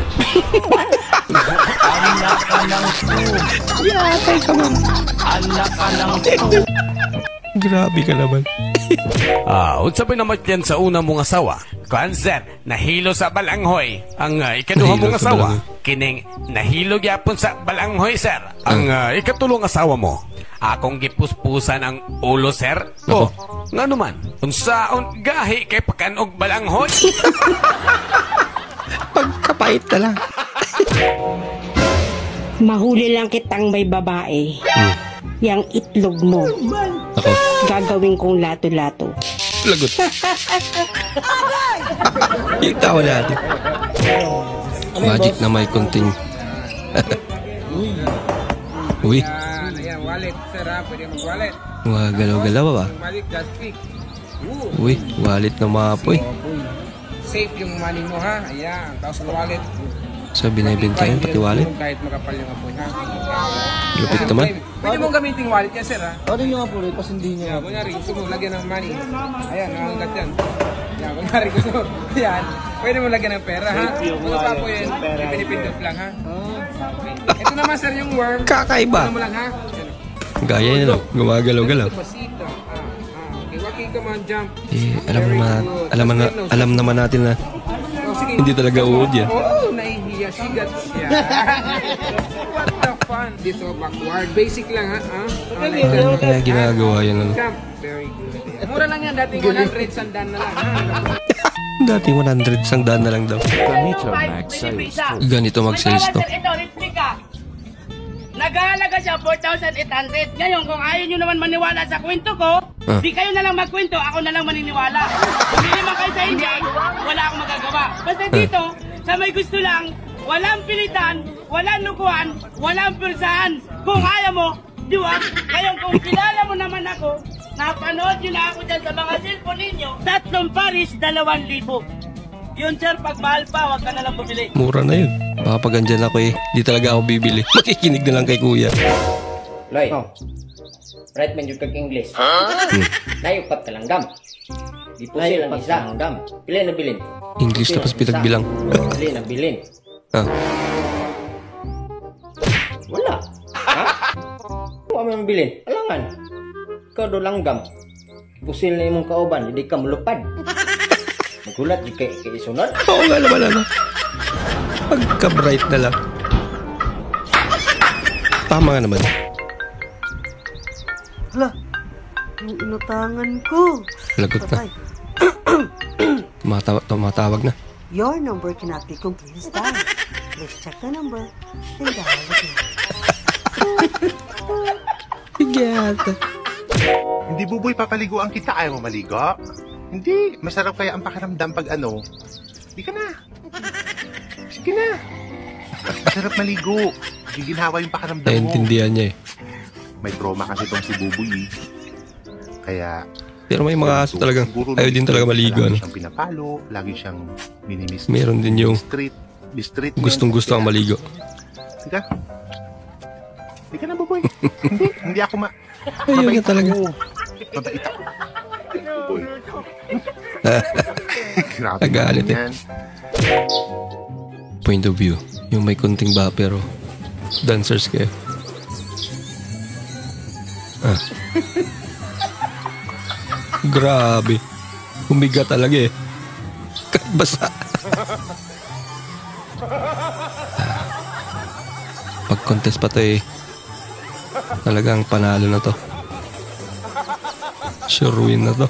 Anak ka ng po. Yatay ka, ma'am. Anak ka ng po. Grabe ka naman. Unsa ba naman yan sa una mong asawa? Kanser, nahilo sa balanghoy. Ang ikaduha mong asawa, kining nahilo gyapon sa balanghoy, sir. Ang ikatulong asawa mo, akong gipuspusan ang ulo, sir. O, nga naman, unsaon gahi kay pakanog balanghoy? Pagkapait na lang. Mahuli lang kitang may babae. Yang itlog mo. Ako? Gagawin kong lato-lato. Lagot. Yung tawa natin. Magic na may konting. Uy. Ayan, wallet, sir ha. Pwede mag-wallet. Galaw-galaw ba? Wallet, just click. Uy, wallet na mapoy. Safe yung money mo ha. Ayan, tapos ng wallet. So, binibenta yun, pati wallet? Kahit makapal yung apoy ha. Lupit naman. Pwede mong gamitin wallet yan, sir ha. Ano yung apoy? Pas hindi niya. Kunyari, gusto mo lagyan ng money. Ayan, nakanggat yan. Ayan, kunyari gusto mo. Ayan, pwede mo lagyan ng pera ha. Mga papo yun, pinipindot lang ha. Ito naman sir yung worm. Kakaiba. Ano mo lang ha. Gaya nyo, no? Gumagalaw-galaw. Okay, walking ka man, jump. Alam naman natin na hindi talaga uod yan. Oo, nahihiya. Sigat siya. What the fun? Dito, backward. Basic lang, ha? Kaya ginagawa yan, ano? Jump. Very good. Mura lang yan. Dating 100, sandaan na lang, ha? Dating 100, sangdaan na lang daw. Ganito mag-sales to. Ito, replika. Nag-aalaga siya 4,800. Ngayon, kung ayaw nyo naman maniwala sa kwento ko, di kayo na lang magkwento, ako na lang maniniwala. Kung hindi naman kayo sa hindi, wala akong magagawa. Basta dito, sa may gusto lang, walang pilitan, walang nukuan, walang pulsahan. Kung ayaw mo, diwag. Ngayon, kung kilala mo naman ako, napanood nyo na ako dyan sa mga cellphone ninyo, 3 Paris, 2,000. Yun sir, pag mahal pa, wag ka na lang bumili. Mura na yun. Baka pag andyan ako eh, di talaga ako bibili. Makikinig na lang kay kuya. Loy, right man yung kag-English. Nayupat ka lang dam. Di po silang isa ang dam. Pili na bilin. English tapos pinagbilang. Pili na bilin. Wala. Ha? Huwag mo yung bilin. Alangan. Ikaw do langgam. Pusil na yung kauban, hindi ka mulupad. Magulat di kay isunod. Oo nga naman ano. Pagka-bright na lang. Tama nga naman. Hala, yung inutangan ko. Lagot na. Tumatawag na. Your number cannot be completely dialed. Please check the number and dial again. Gata. Hindi buboy, papaliguan kita. Ayaw mo maligo? Hindi. Masarap kaya ang pakiramdam pag ano. Hindi ka na. Sige na. Masarap maligo. Giginhawa yung pakiramdam mo. Naintindihan niya eh. May trauma kasi itong si Buboy eh. Kaya... Pero may mga aso talagang ayaw din talaga maligo. Lagi siyang pinapalo. Lagi siyang minimis. Meron din yung gustong-gusto ang maligo. Sige. Hindi ka na, Buboy. Hindi ako Ayun na talaga. Mabait ako. Buboy. Nagalit eh. Point of view. Yung may kunting ba pero dancers kayo. Grabe. Humiga talaga eh. Basa. Pag-contest pa to eh. Talagang panalo na to. Sure win na to.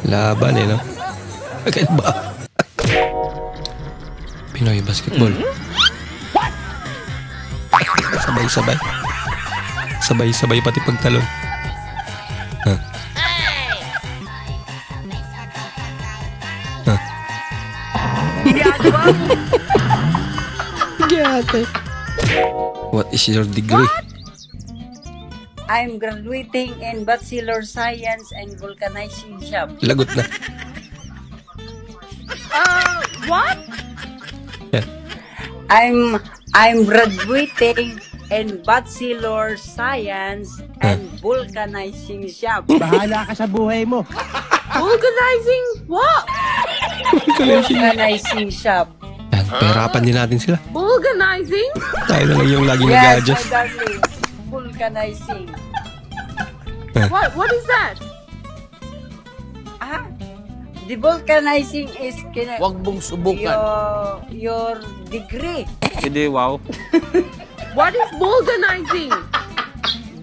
Laban eh, no? Agad ba? Pinoy basketball. Sabay-sabay. Sabay-sabay pati pagtalon. What is your degree? I'm graduating in Bachelor Science and Vulcanizing Shop. Lagot na. What? Yeah. I'm graduating in Bachelor Science and Vulcanizing Shop. Bahala ka sa buhay mo. Vulcanizing what? Vulcanizing Shop. Yan, perapan din natin sila. Vulcanizing? Tayo na lang yung laging yes, nag-adjust. my darling. Vulcanizing. What is that? The vulcanizing is Wag mong subukan. Your degree. Hindi, wow. What is vulcanizing?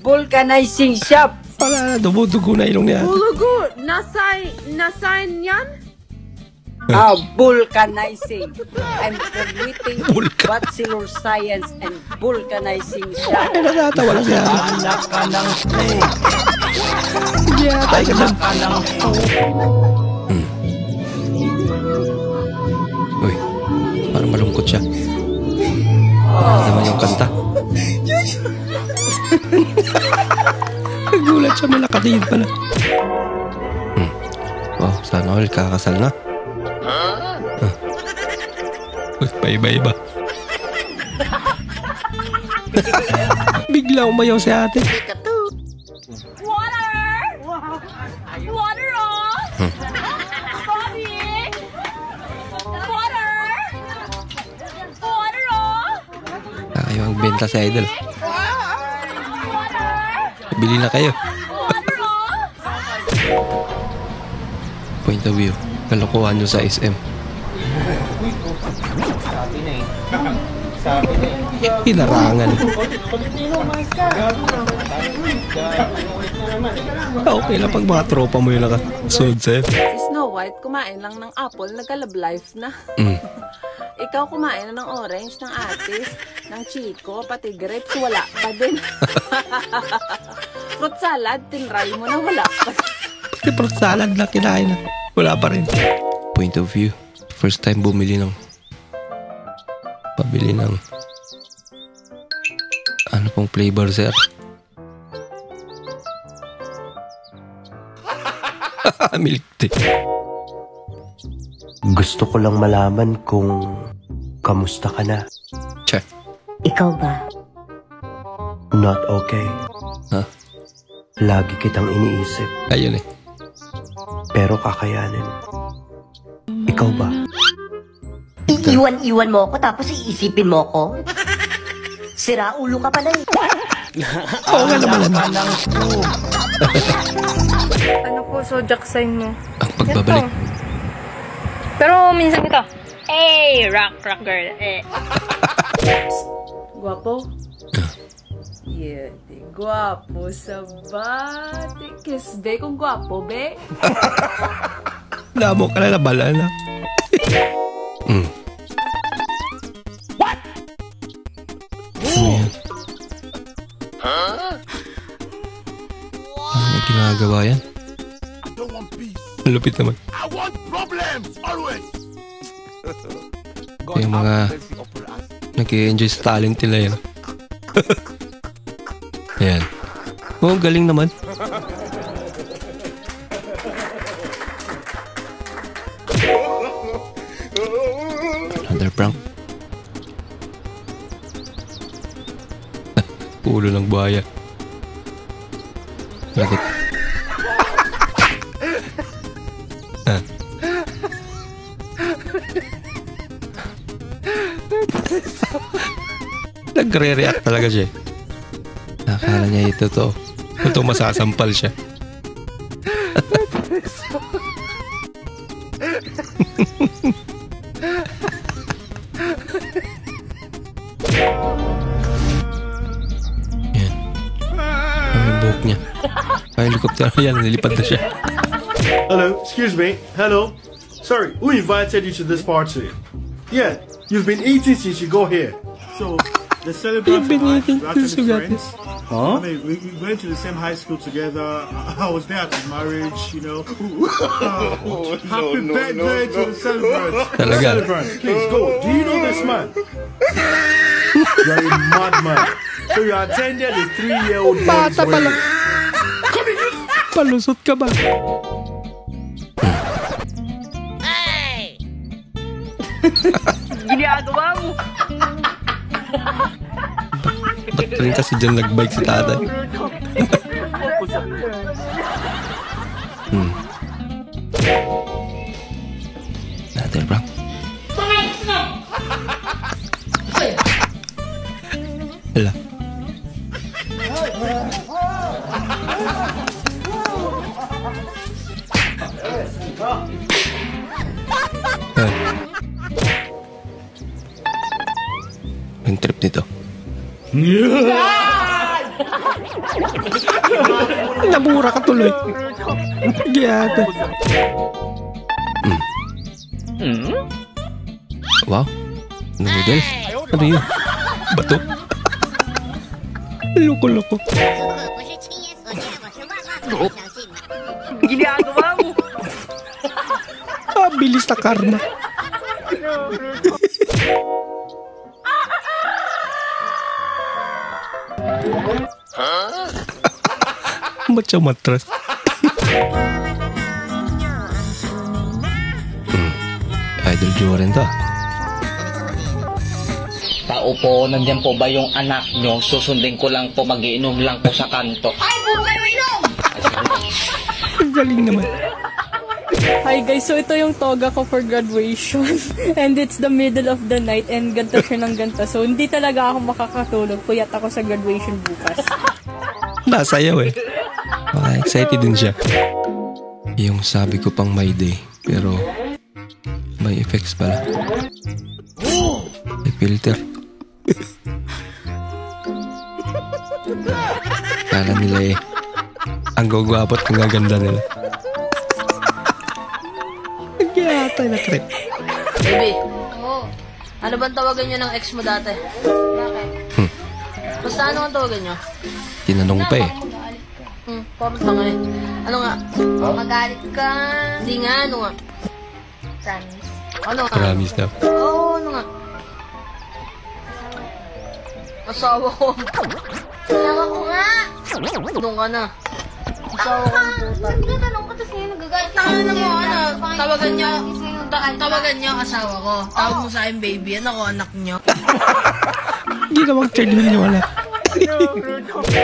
Vulcanizing shop. Pala, dugo-dugo na ilong niya. Bulugo, nasay yan? Vulcanizing. I'm graduating Bachelor Science and Vulcanizing shop. Natatawa lang siya. Anak ka ng snake. Anak ka ng Uy, parang malungkot siya. Ano naman yung kanta? Nagulat siya, malakatingin pala. Wow, sana all kakasal na. Uy, paiba-iba. Bigla umayaw si ate. Water off! Bobby! Water off! Kayo ang benta sa idol. Bili na kayo. Point of view. Kalokohan nyo sa SM. Sabi na eh. Sabi na eh. Hinarangan. Okay lang pag mga tropa mo yung nakasunod sa'yo. Si Snow White kumain lang ng apple, nagka-love life na. Ikaw kumain na ng orange, ng atis, ng chico, pati grapes, wala pa din. Fruit salad, tinry mo na, wala pa. Pati fruit salad na kinain na. Wala pa rin. Point of view. First time bumili ng pabili ng ano pong flavor, sir? Milk tea. Gusto ko lang malaman kung kamusta ka na. Che. Ikaw ba? Not okay. Huh? Lagi kitang iniisip. Ayun eh. Pero kakayanin. Ikaw ba? Iwan mo ako tapos iisipin mo ako? Sira ulo ka pala eh. Oo nga naman. Ano po, zodiac sign mo? Ang pagbabalik. Pero minsan ito. Hey, rock girl. Guwapo? Yeah, di guwapo sa bati. Kiss be kung guwapo be. Lamo ka na nabala na. What? Ano yan? Ano yung ginagawa yan? Lupit naman. I want problems always. Yung mga nag-i-enjoy sa talent nila yan. Ayan. Oh, galing naman. Another prank. Ulo ng buhaya. Bakit? Nagre-react talaga siya. Nakakala niya ito to. Ito masasampal siya. Yan. Ang buhok niya. Ay, helicopter. Yan, nilipad na siya. Hello, excuse me. Hello. Sorry, who invited you to this party? Yeah, you've been eating since you got here. So, the celebrants are actually friends. Huh? I mean, we went to the same high school together. I was there at his marriage, you know. Happy birthday to the celebrants. Celebrants, please go. Do you know this man? You're a madman. So you attended a 3-year-old boy's wedding. Palusot ka ba? Ginagawa mo. Ba't rin kasi dyan nag-bike si tatay? Natin, bro. Hala. Yung trip nito. Nabura ka tuloy. Giyata. Wow. Noodles. Ano yun? Bato? Loko-loko. Ginagawa mo. Bilis na karma. Ba't siya matras? Idol Joren to. Tao po, nandyan po ba yung anak nyo? Susundin ko lang po, magiinom lang po sa kanto. Ay, bukay mo inom! Galing naman. Hi guys, so ito yung toga ko for graduation. And it's the middle of the night and ganta siya ng ganta. So hindi talaga ako makakatulog. Puyat ako sa graduation bukas. Nasayaw eh. Excited din siya. Yung sabi ko pang may day. Pero may effects pala. May filter. Kala nila eh. Ang gugwapo at ang gaganda nila. Nagyata na trip. Baby. Oo. Ano bang tawagan nyo ng ex mo dati? Bakit? Basta ano ang tawagan nyo? Tinanong pa eh. Parang tanga eh. Ano nga? Magalit ka. Hindi nga, ano nga? Promise. Ano nga? Promise daw. Oo, ano nga? Asawa ko. Asawa ko nga. Doon ka na. Asawa ko ng puta. Nagtatanong ka kasi nagagayat. Ano mo, ano? Tawagan niyo asawa ko. Tawag mo sa akin, baby. Ano ko, anak niyo? Ginawang check niyo wala.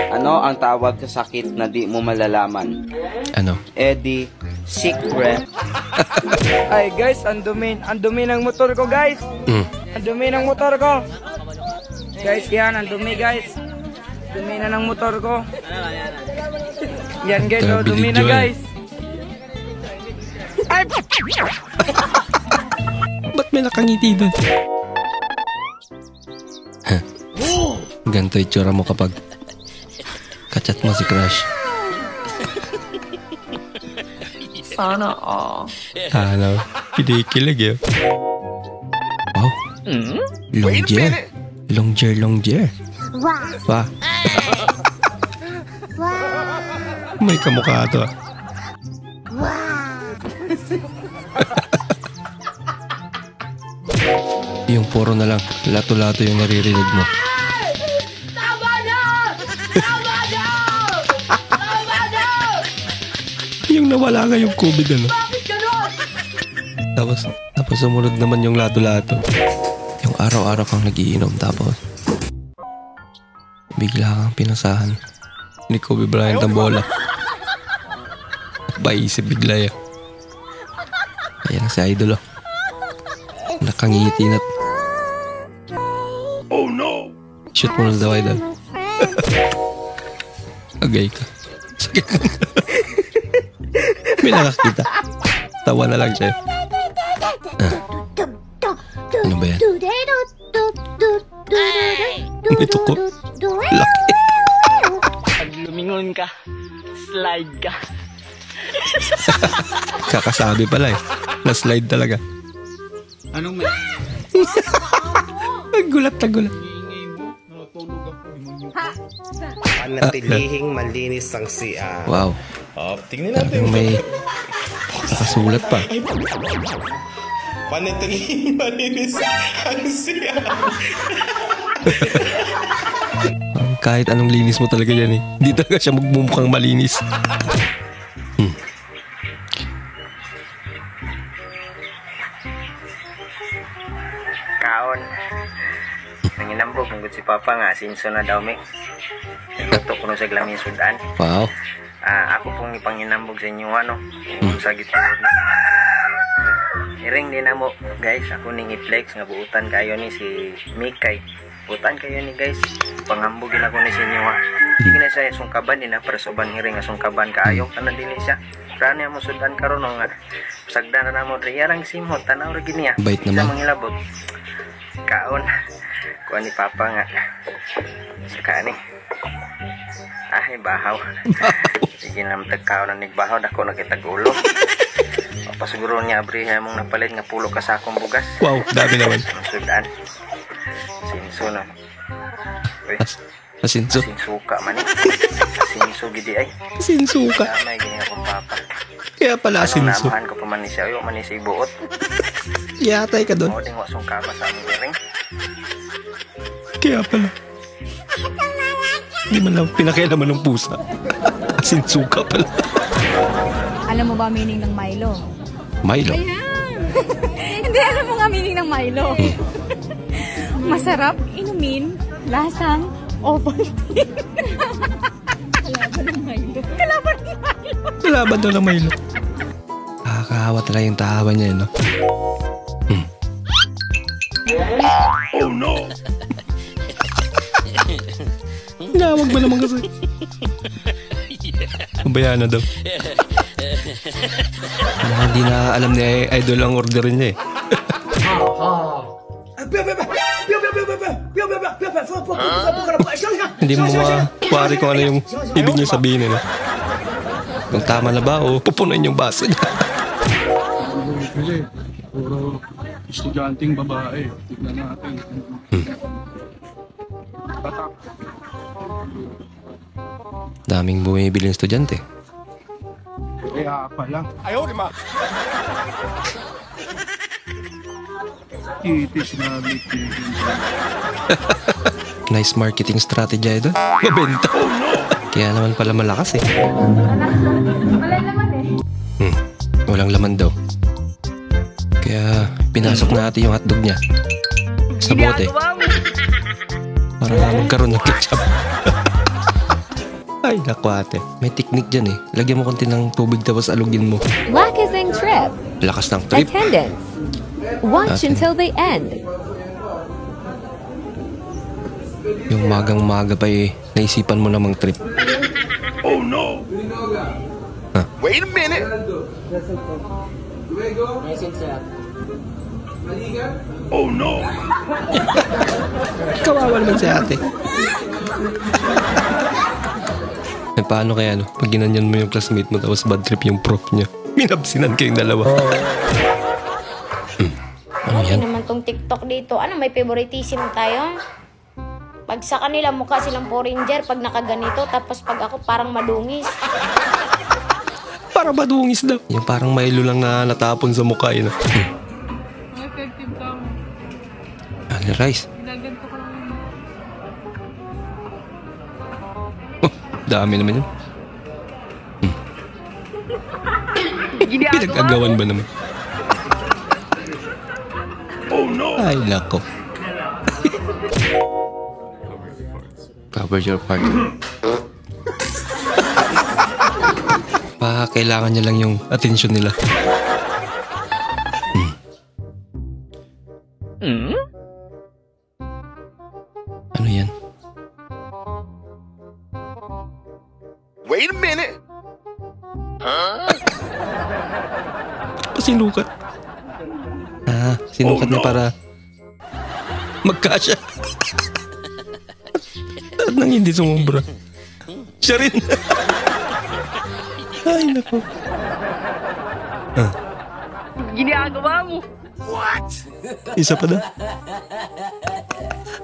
Ano ang tawag sa sakit na di mo malalaman? Ano? Eddie, secret. Ay guys, ang dumi ng motor ko guys. Ang dumi ng motor ko. Guys, yan, ang dumi guys. Dumi na ng motor ko. Yan guys, oh, dumi na guys. Ay! Ba't may nakangiti doon? Ganito itsura mo kapag kachat mo si crush. Sana all. Ano? Pinikilig eh. Longjer. Longjer. Wow. May kamukha to. Yung puro na lang, lato-lato yung naririnig mo. Tama na! Tama na! Tama na! Yung nawala nga yung COVID, ano? Bakit ganon? Tapos sumunod naman yung lato-lato. Yung araw-araw kang nagiinom, tapos bigla kang pinasahan ni Kobe Bryant ang bola. Paisip bigla yun. Ayan na si Idol, oh. Nakangiti na. Oh no! Shoot mo na daw, Idol. Agay ka. Sakit mo. May nakakita. Tawa na lang siya. Ano ba yan? May tuko. Laki. Pag lumingon ka, slide ka. Kakasabi pala eh. Na-slide talaga. Anong may... Gulat na gulat. Panatilihing malinis ang CR. Wow. Tingnan natin. May nakasulat pa. Panatilihing malinis ang CR. Kahit anong linis mo talaga yan eh. Hindi talaga siya magmumukhang malinis. Kaon. Nanginambog ng si Papa nga, sinso na daw may. Nagluto ko sa glamin sudan. Wow. Ako pong ipanginambog sa inyo, ano, sa gitawad na. Iring din na mo, guys, ako ning i-flex nga buutan kayo ni si Mikay. Buutan kayo ni guys, pangambugin ako ni sa inyo, ha. Hindi na siya sungkaban din na para soban hiring nga sungkaban kaayo, kana dili siya. Rani mo sudan karon nga sagdan na mo riyarang simhot tanaw ra gid niya. Bait naman. Sa mangilabot. Kaon. Kuha ni Papa nga. Saka ni. Bahaw. Sige na magtagkaon na nigbahaw dako na kitag ulo. Pasiguro niya abri mong napalit nga pulo ka sa akong bugas. Wow, dami naman. Sudan. Sinso na. Asinso. Sinsuka man eh. Sinso gidi ay. Sinsuka. May gini akong Papa. Kaya pala asinso. Namahan ko pa man ni siya. Ayaw man ni siya ibuot. Yatay ka doon. O, di wasong kaba sa aming iring. Kaya pala. Hindi man lang pinakialaman ng pusa. Asinsuka pala. Alam mo ba meaning ng Milo? Milo? Hindi, alam mo nga meaning ng Milo. Masarap, inumin, lasang, Ovaltine. Kalaban ng Milo. Kalaban ng Milo. Kalaban daw ng Milo. Nakakahawa talaga yung tahawa niya, no? Oh no! Nawag ba naman kasi? Pabayaan na daw. Hindi na alam ni Idol ang orderin niya eh. Hindi mo mawari kung ano yung ibig niya sabihin eh. Kung tama na ba o pupunuin yung baso niya. Puro estudyanteng babae. Tignan natin. Daming bumibiling estudyante. Kaya pala. Ayaw, di ma. Itis na Nice marketing strategy ito. Mabenta. Kaya naman pala malakas eh. Walang laman eh. Walang laman daw. Kaya pinasok natin yung hotdog niya sa bote para magkaroon ng ketchup. Ay, naku ate. May technique dyan eh. Lagyan mo konti ng tubig tapos alugin mo. Lakasing trip. Lakas ng trip. Attendance. Watch until they end. Yung magang-maga pa eh, naisipan mo namang trip. Oh no! Wait a minute! Oh no! Kawawa naman si ate. Eh, paano kaya no? Pag ginanyan mo yung classmate mo tapos bad trip yung prof niya. Minabsinan kayong dalawa. Ano yan? naman tong bagong TikTok dito. Ano, may favoritism tayo? Pag sa kanila mukha silang Power Ranger pag nakaganito, tapos pag ako parang madungis. Parang madungis daw. Yung parang Milo lang na natapon sa mukha yun. Effective ka mo. Ano, rice? Gaganto ka lang. Oh, dami naman yun. Pinag-agawan ba naman? Oh no! Ay, lako. Cover your part. Kailangan niya lang yung atensyon nila. Ano yan? Wait a minute! Huh? Sinukat. Sinukat niya para magkasya. At nang hindi sumumbra. Siya rin. Ay, naku. Ginagawa mo. What? Isa pa daw.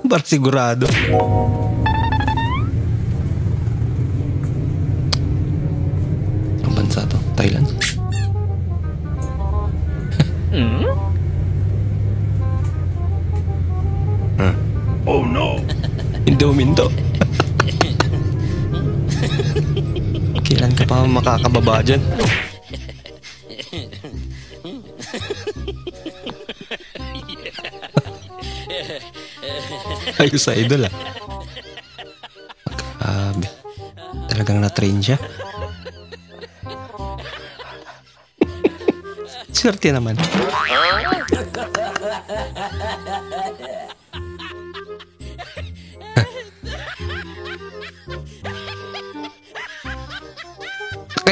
Para sigurado. Ang bansa to? Thailand? Oh no! Indo-mindo. Kailan ka pa makakababa dyan? Ayos sa idol ah. Grabe. Talagang na-train siya. Swerte naman.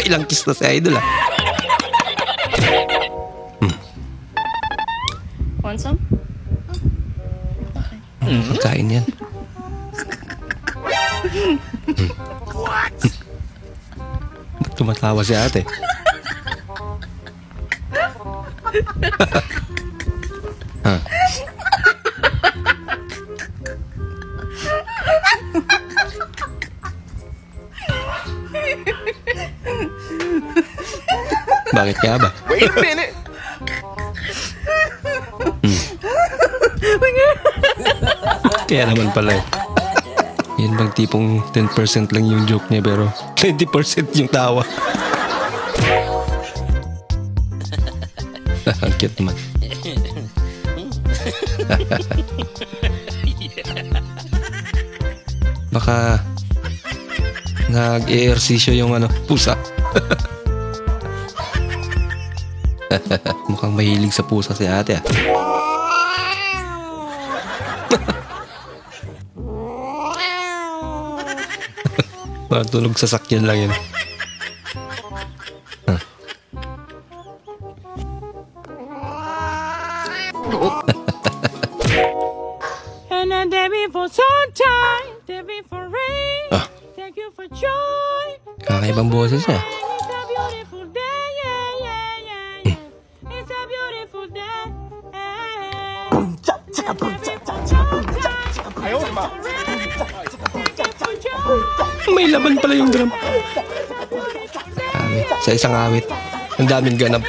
Ilang kiss na si idol ah. Want some? Pagkain yan. What? Ba't tumatawa si ate? Bakit kaya ba? Wait a minute! Kaya naman pala eh. Yan bang tipong 10% lang yung joke niya pero 20% yung tawa. Ang cute naman. Baka nag-e-ersisyo yung pusa. Mukhang mahilig sa pusa si ate ah. Matulog sa sakyan lang yun. And then there be for sunshine, there be for rain. Thank you for joy. Kakaibang boses niya. It's a beautiful day, yeah. It's a beautiful day. May laban pala yung drum. Sa isang awit. Ang daming ganap.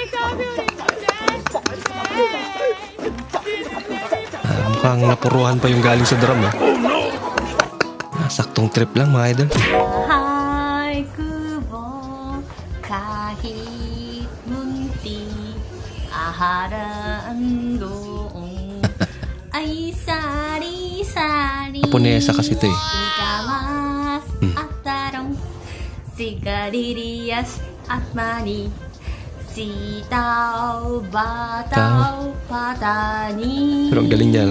Mukhang napuruhan pa yung galing sa drum eh. Saktong trip lang mga idol. Hai kubo kahit munti aharan doong ay sari-sari. Japonesa kasi ito eh. Ikamas at tarong sigarilyas at mani sitaw bataw patani. Pero ang galing niya.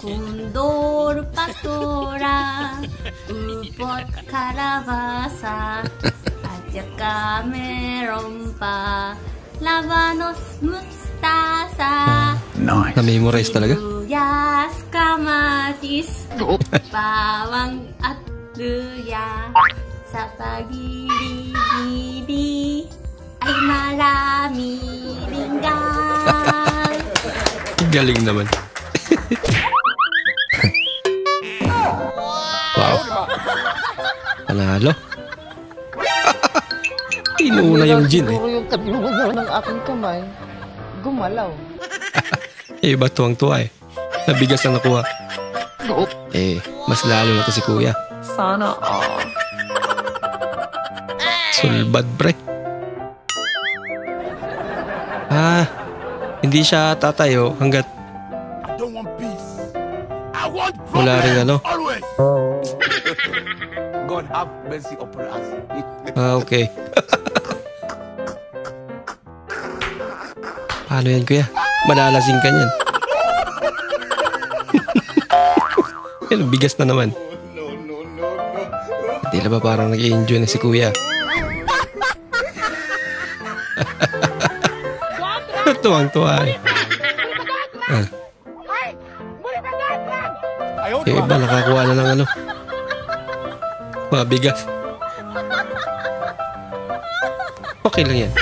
Kundor patora upot kalabasa at saka meron pa labanos mustasa. Nice. Na-memorize talaga. Sibuyas, kamatis, bawang at luya. Sa pagili-gili ay marami linggan. Galing naman. Wow. Panalo. Inuna yung gin eh. Siguro yung kadlugan ng aking kamay, gumalaw. Iba tuwang-tuwa eh. Nabigas na nakuha. Eh, mas lalo na to si kuya. Sana all. Sulbad, pre. Ah, hindi siya tatayo hanggat wala rin ano. God have mercy upon us. Ah, okay. Paano yan, kuya? Malalasing ka niyan. Yan, bigas na naman. Hindi na ba parang nag-i-enjoy na si kuya? Tuwang-tuwa eh. Eh, iba nakakuha na ng ano. Mga bigas. Okay lang yan.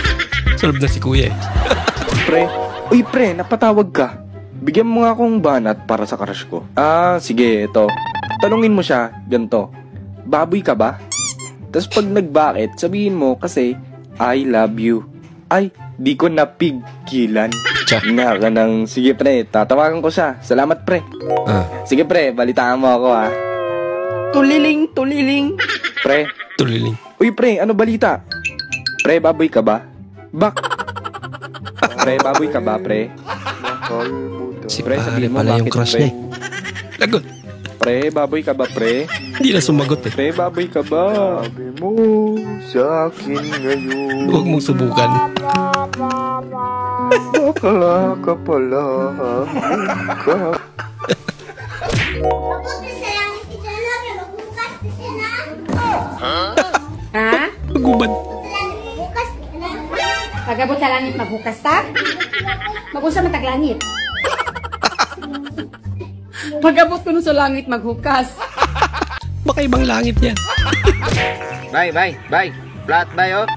Solve na si kuya eh. Pre, uy pre, napatawag ka. Bigyan mo nga akong banat para sa crush ko. Ah, sige, ito. Tanungin mo siya, ganito. Baboy ka ba? Tapos pag nagbakit, sabihin mo kasi, I love you. Ay, di ko napigilan. Nga ka ng, sige pre, tatawagan ko siya. Salamat pre. Sige pre, balitaan mo ako ha. Tuliling, tuliling. Pre. Tuliling. Uy pre, ano balita? Pre, baboy ka ba? Pre, baboy ka ba, pre? Si pre, sabihin mo, pala yung crush niya eh. Lagot. Pre, baboy ka ba, pre? Hindi na sumagot eh. Pre, baboy ka ba? Sabi mo sa akin ngayon. Huwag mong subukan. Bakla ka pala. Ha? Magubad. Pagabot sa langit, maghukas ta? Mag-usa mataglangit. Pagabot ko nun sa langit, maghukas. Baka ibang langit yan. Bye. Flat ba yun?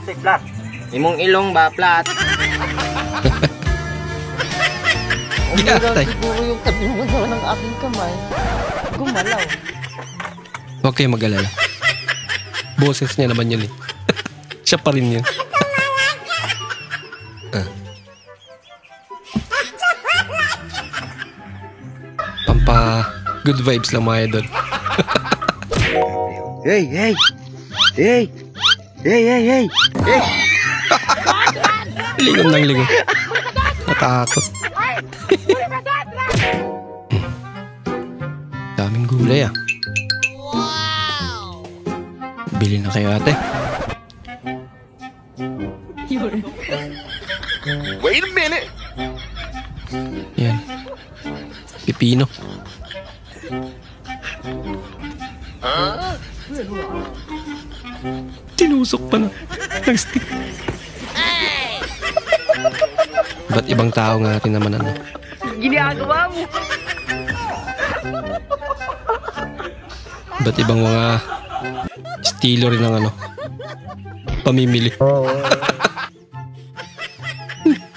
Say flat. Imong ilong ba, flat? Ginatay. Siguro yung kadlugan ng aking kamay, gumalaw. Huwag kayo mag-alala. Boses niya naman yun eh. Siya pa rin yun. Pampa good vibes lang mga idol. Hey! Lingon ng lingon. Natakot. Daming gulay ah. Bili na kayo ate. Wait a minute. Yan. Pipino. Tinusok pa na. Ng stick. Ba't ibang tao nga natin naman ano? Ginagawa mo. Ba't ibang mga estilo rin ng ano? Pamimili.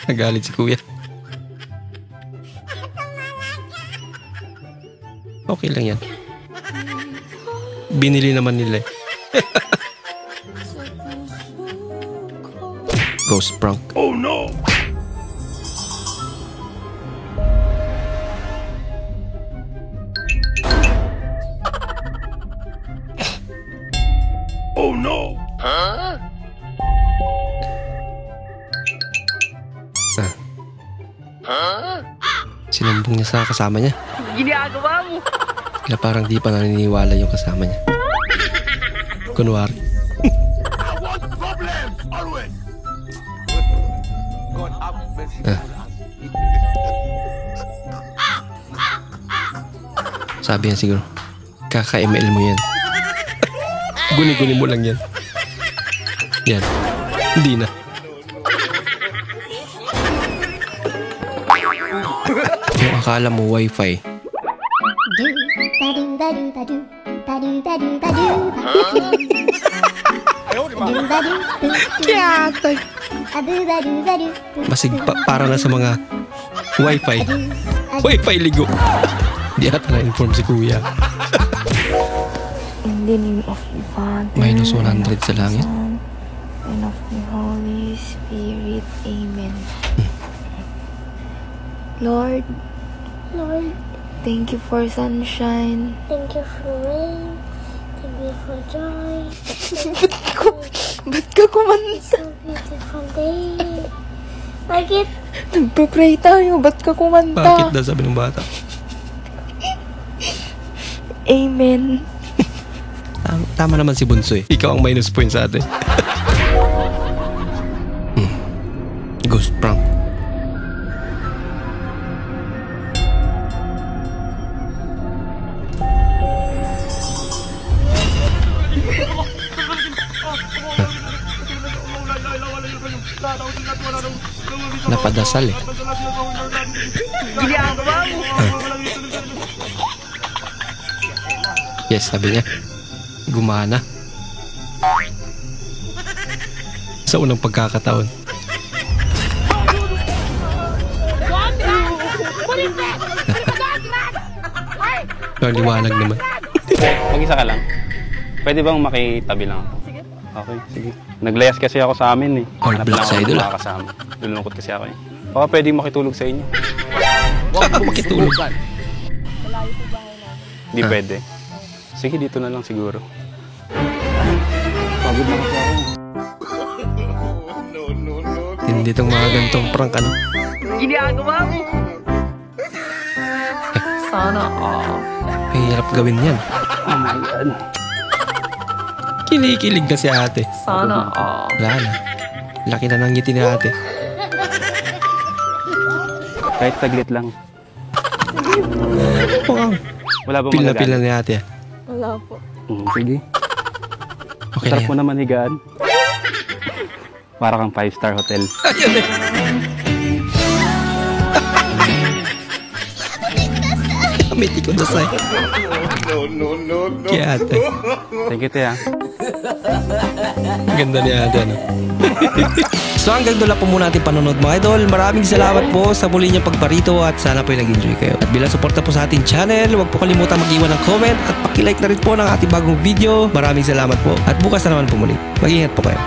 Nagalit si kuya. Okay lang yan. Binili naman nila eh. Ghost prank. Oh no! Oh no! Sinumbong niya sa kasama niya. Ginagawa mo. Kaya parang di pa naniniwala yung kasama niya. Kunwari. Sabi niya siguro, kaka-ML mo yan. Guni-guni mo lang yan. Yan. Hindi na. Yung akala mo wifi. Kaya Masig para na sa mga wifi. Wifi ligo. Di ata na-inform si kuya. In the name of the Father, Minus 100 sa langit. and of the Holy Spirit. Amen. Lord, thank you for sunshine. Thank you for rain. Thank you for joy. Ba't ka kumanta? So beautiful day. Bakit? Nagpe-pray tayo. Ba't ka kumanta? Bakit daw sabi ng bata? Amen. Tama naman si Bunso eh. Ikaw ang minus point sa atin. Ghost prank. Napadasal eh. Yes, sabi niya. Gumana. Sa unang pagkakataon. Ang liwanag naman. Mag-isa ka lang. Pwede bang makitabi lang ako? Okay, sige. Naglayas kasi ako sa amin eh. All black sa idol ah. Lulungkot kasi ako eh. Baka pwede makitulog sa inyo. Makitulog. Hindi pwede. Sige, dito na lang siguro. Pagod na kasi ako. Hindi itong mga gantong prank ano. Ginagawa mo! Sana all. Mahirap gawin yan. Oh my God. Kinikilig na si ate. Sana all. Wala na. Laki na ng ngiti ni ate. Kahit saglit lang. Wow. Wala bang Pil na magagaan? pil na ni ate. Wala po. Sige. Okay Sarap na mo yan. naman higaan. Para kang 5-star hotel. Ayun eh. Kamiti ko dasay. No. Kaya ate. Thank you, Tia. Ganda ni ate ano. So hanggang doon lang po muna ating panonood mga idol. Maraming salamat po sa muli niyong pagparito at sana po nag-enjoy kayo. At bilang suporta po sa ating channel, huwag po kalimutan mag-iwan ng comment at pakilike na rin po ng ating bagong video. Maraming salamat po at bukas na naman po muli. Mag-ingat po kayo.